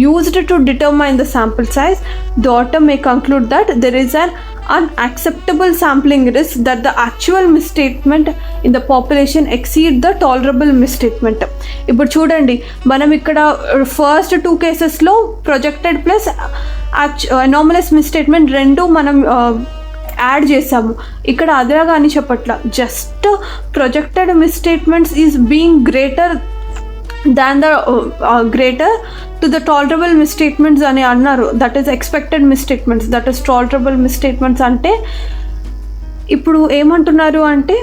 used to determine the sample size, the auditor may conclude that there is an unacceptable sampling risk that the actual misstatement in the population exceed the tolerable misstatement. ఇప్పుడు చూడండి, మనం ఇక్కడ first 2 కేసెస్లో projected plus anomalous మిస్స్టేట్మెంట్ రెండు మనం add చేసాము. ఇక్కడ అదేగా అని చెప్పట్ల, just projected misstatements is being greater than the greater to the tolerable misstatements అని అన్నారు. That is expected misstatements, that is tolerable misstatements. అంటే ఇప్పుడు ఏమంటున్నారు అంటే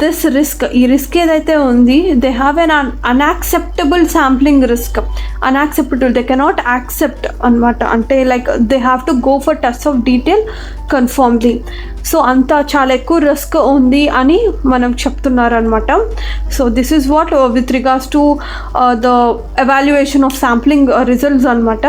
దిస్ రిస్క్, ఈ రిస్క్ ఏదైతే ఉంది, they have an unacceptable sampling risk. Unacceptable, they cannot accept అనమాట. అంటే like they have to go for test of detail కన్ఫర్మ్లీ. So అంత చాలా ఎక్కువ రిస్క్ ఉంది అని మనం చెప్తున్నారు అనమాట. So this is what with regards to the evaluation of sampling results అనమాట.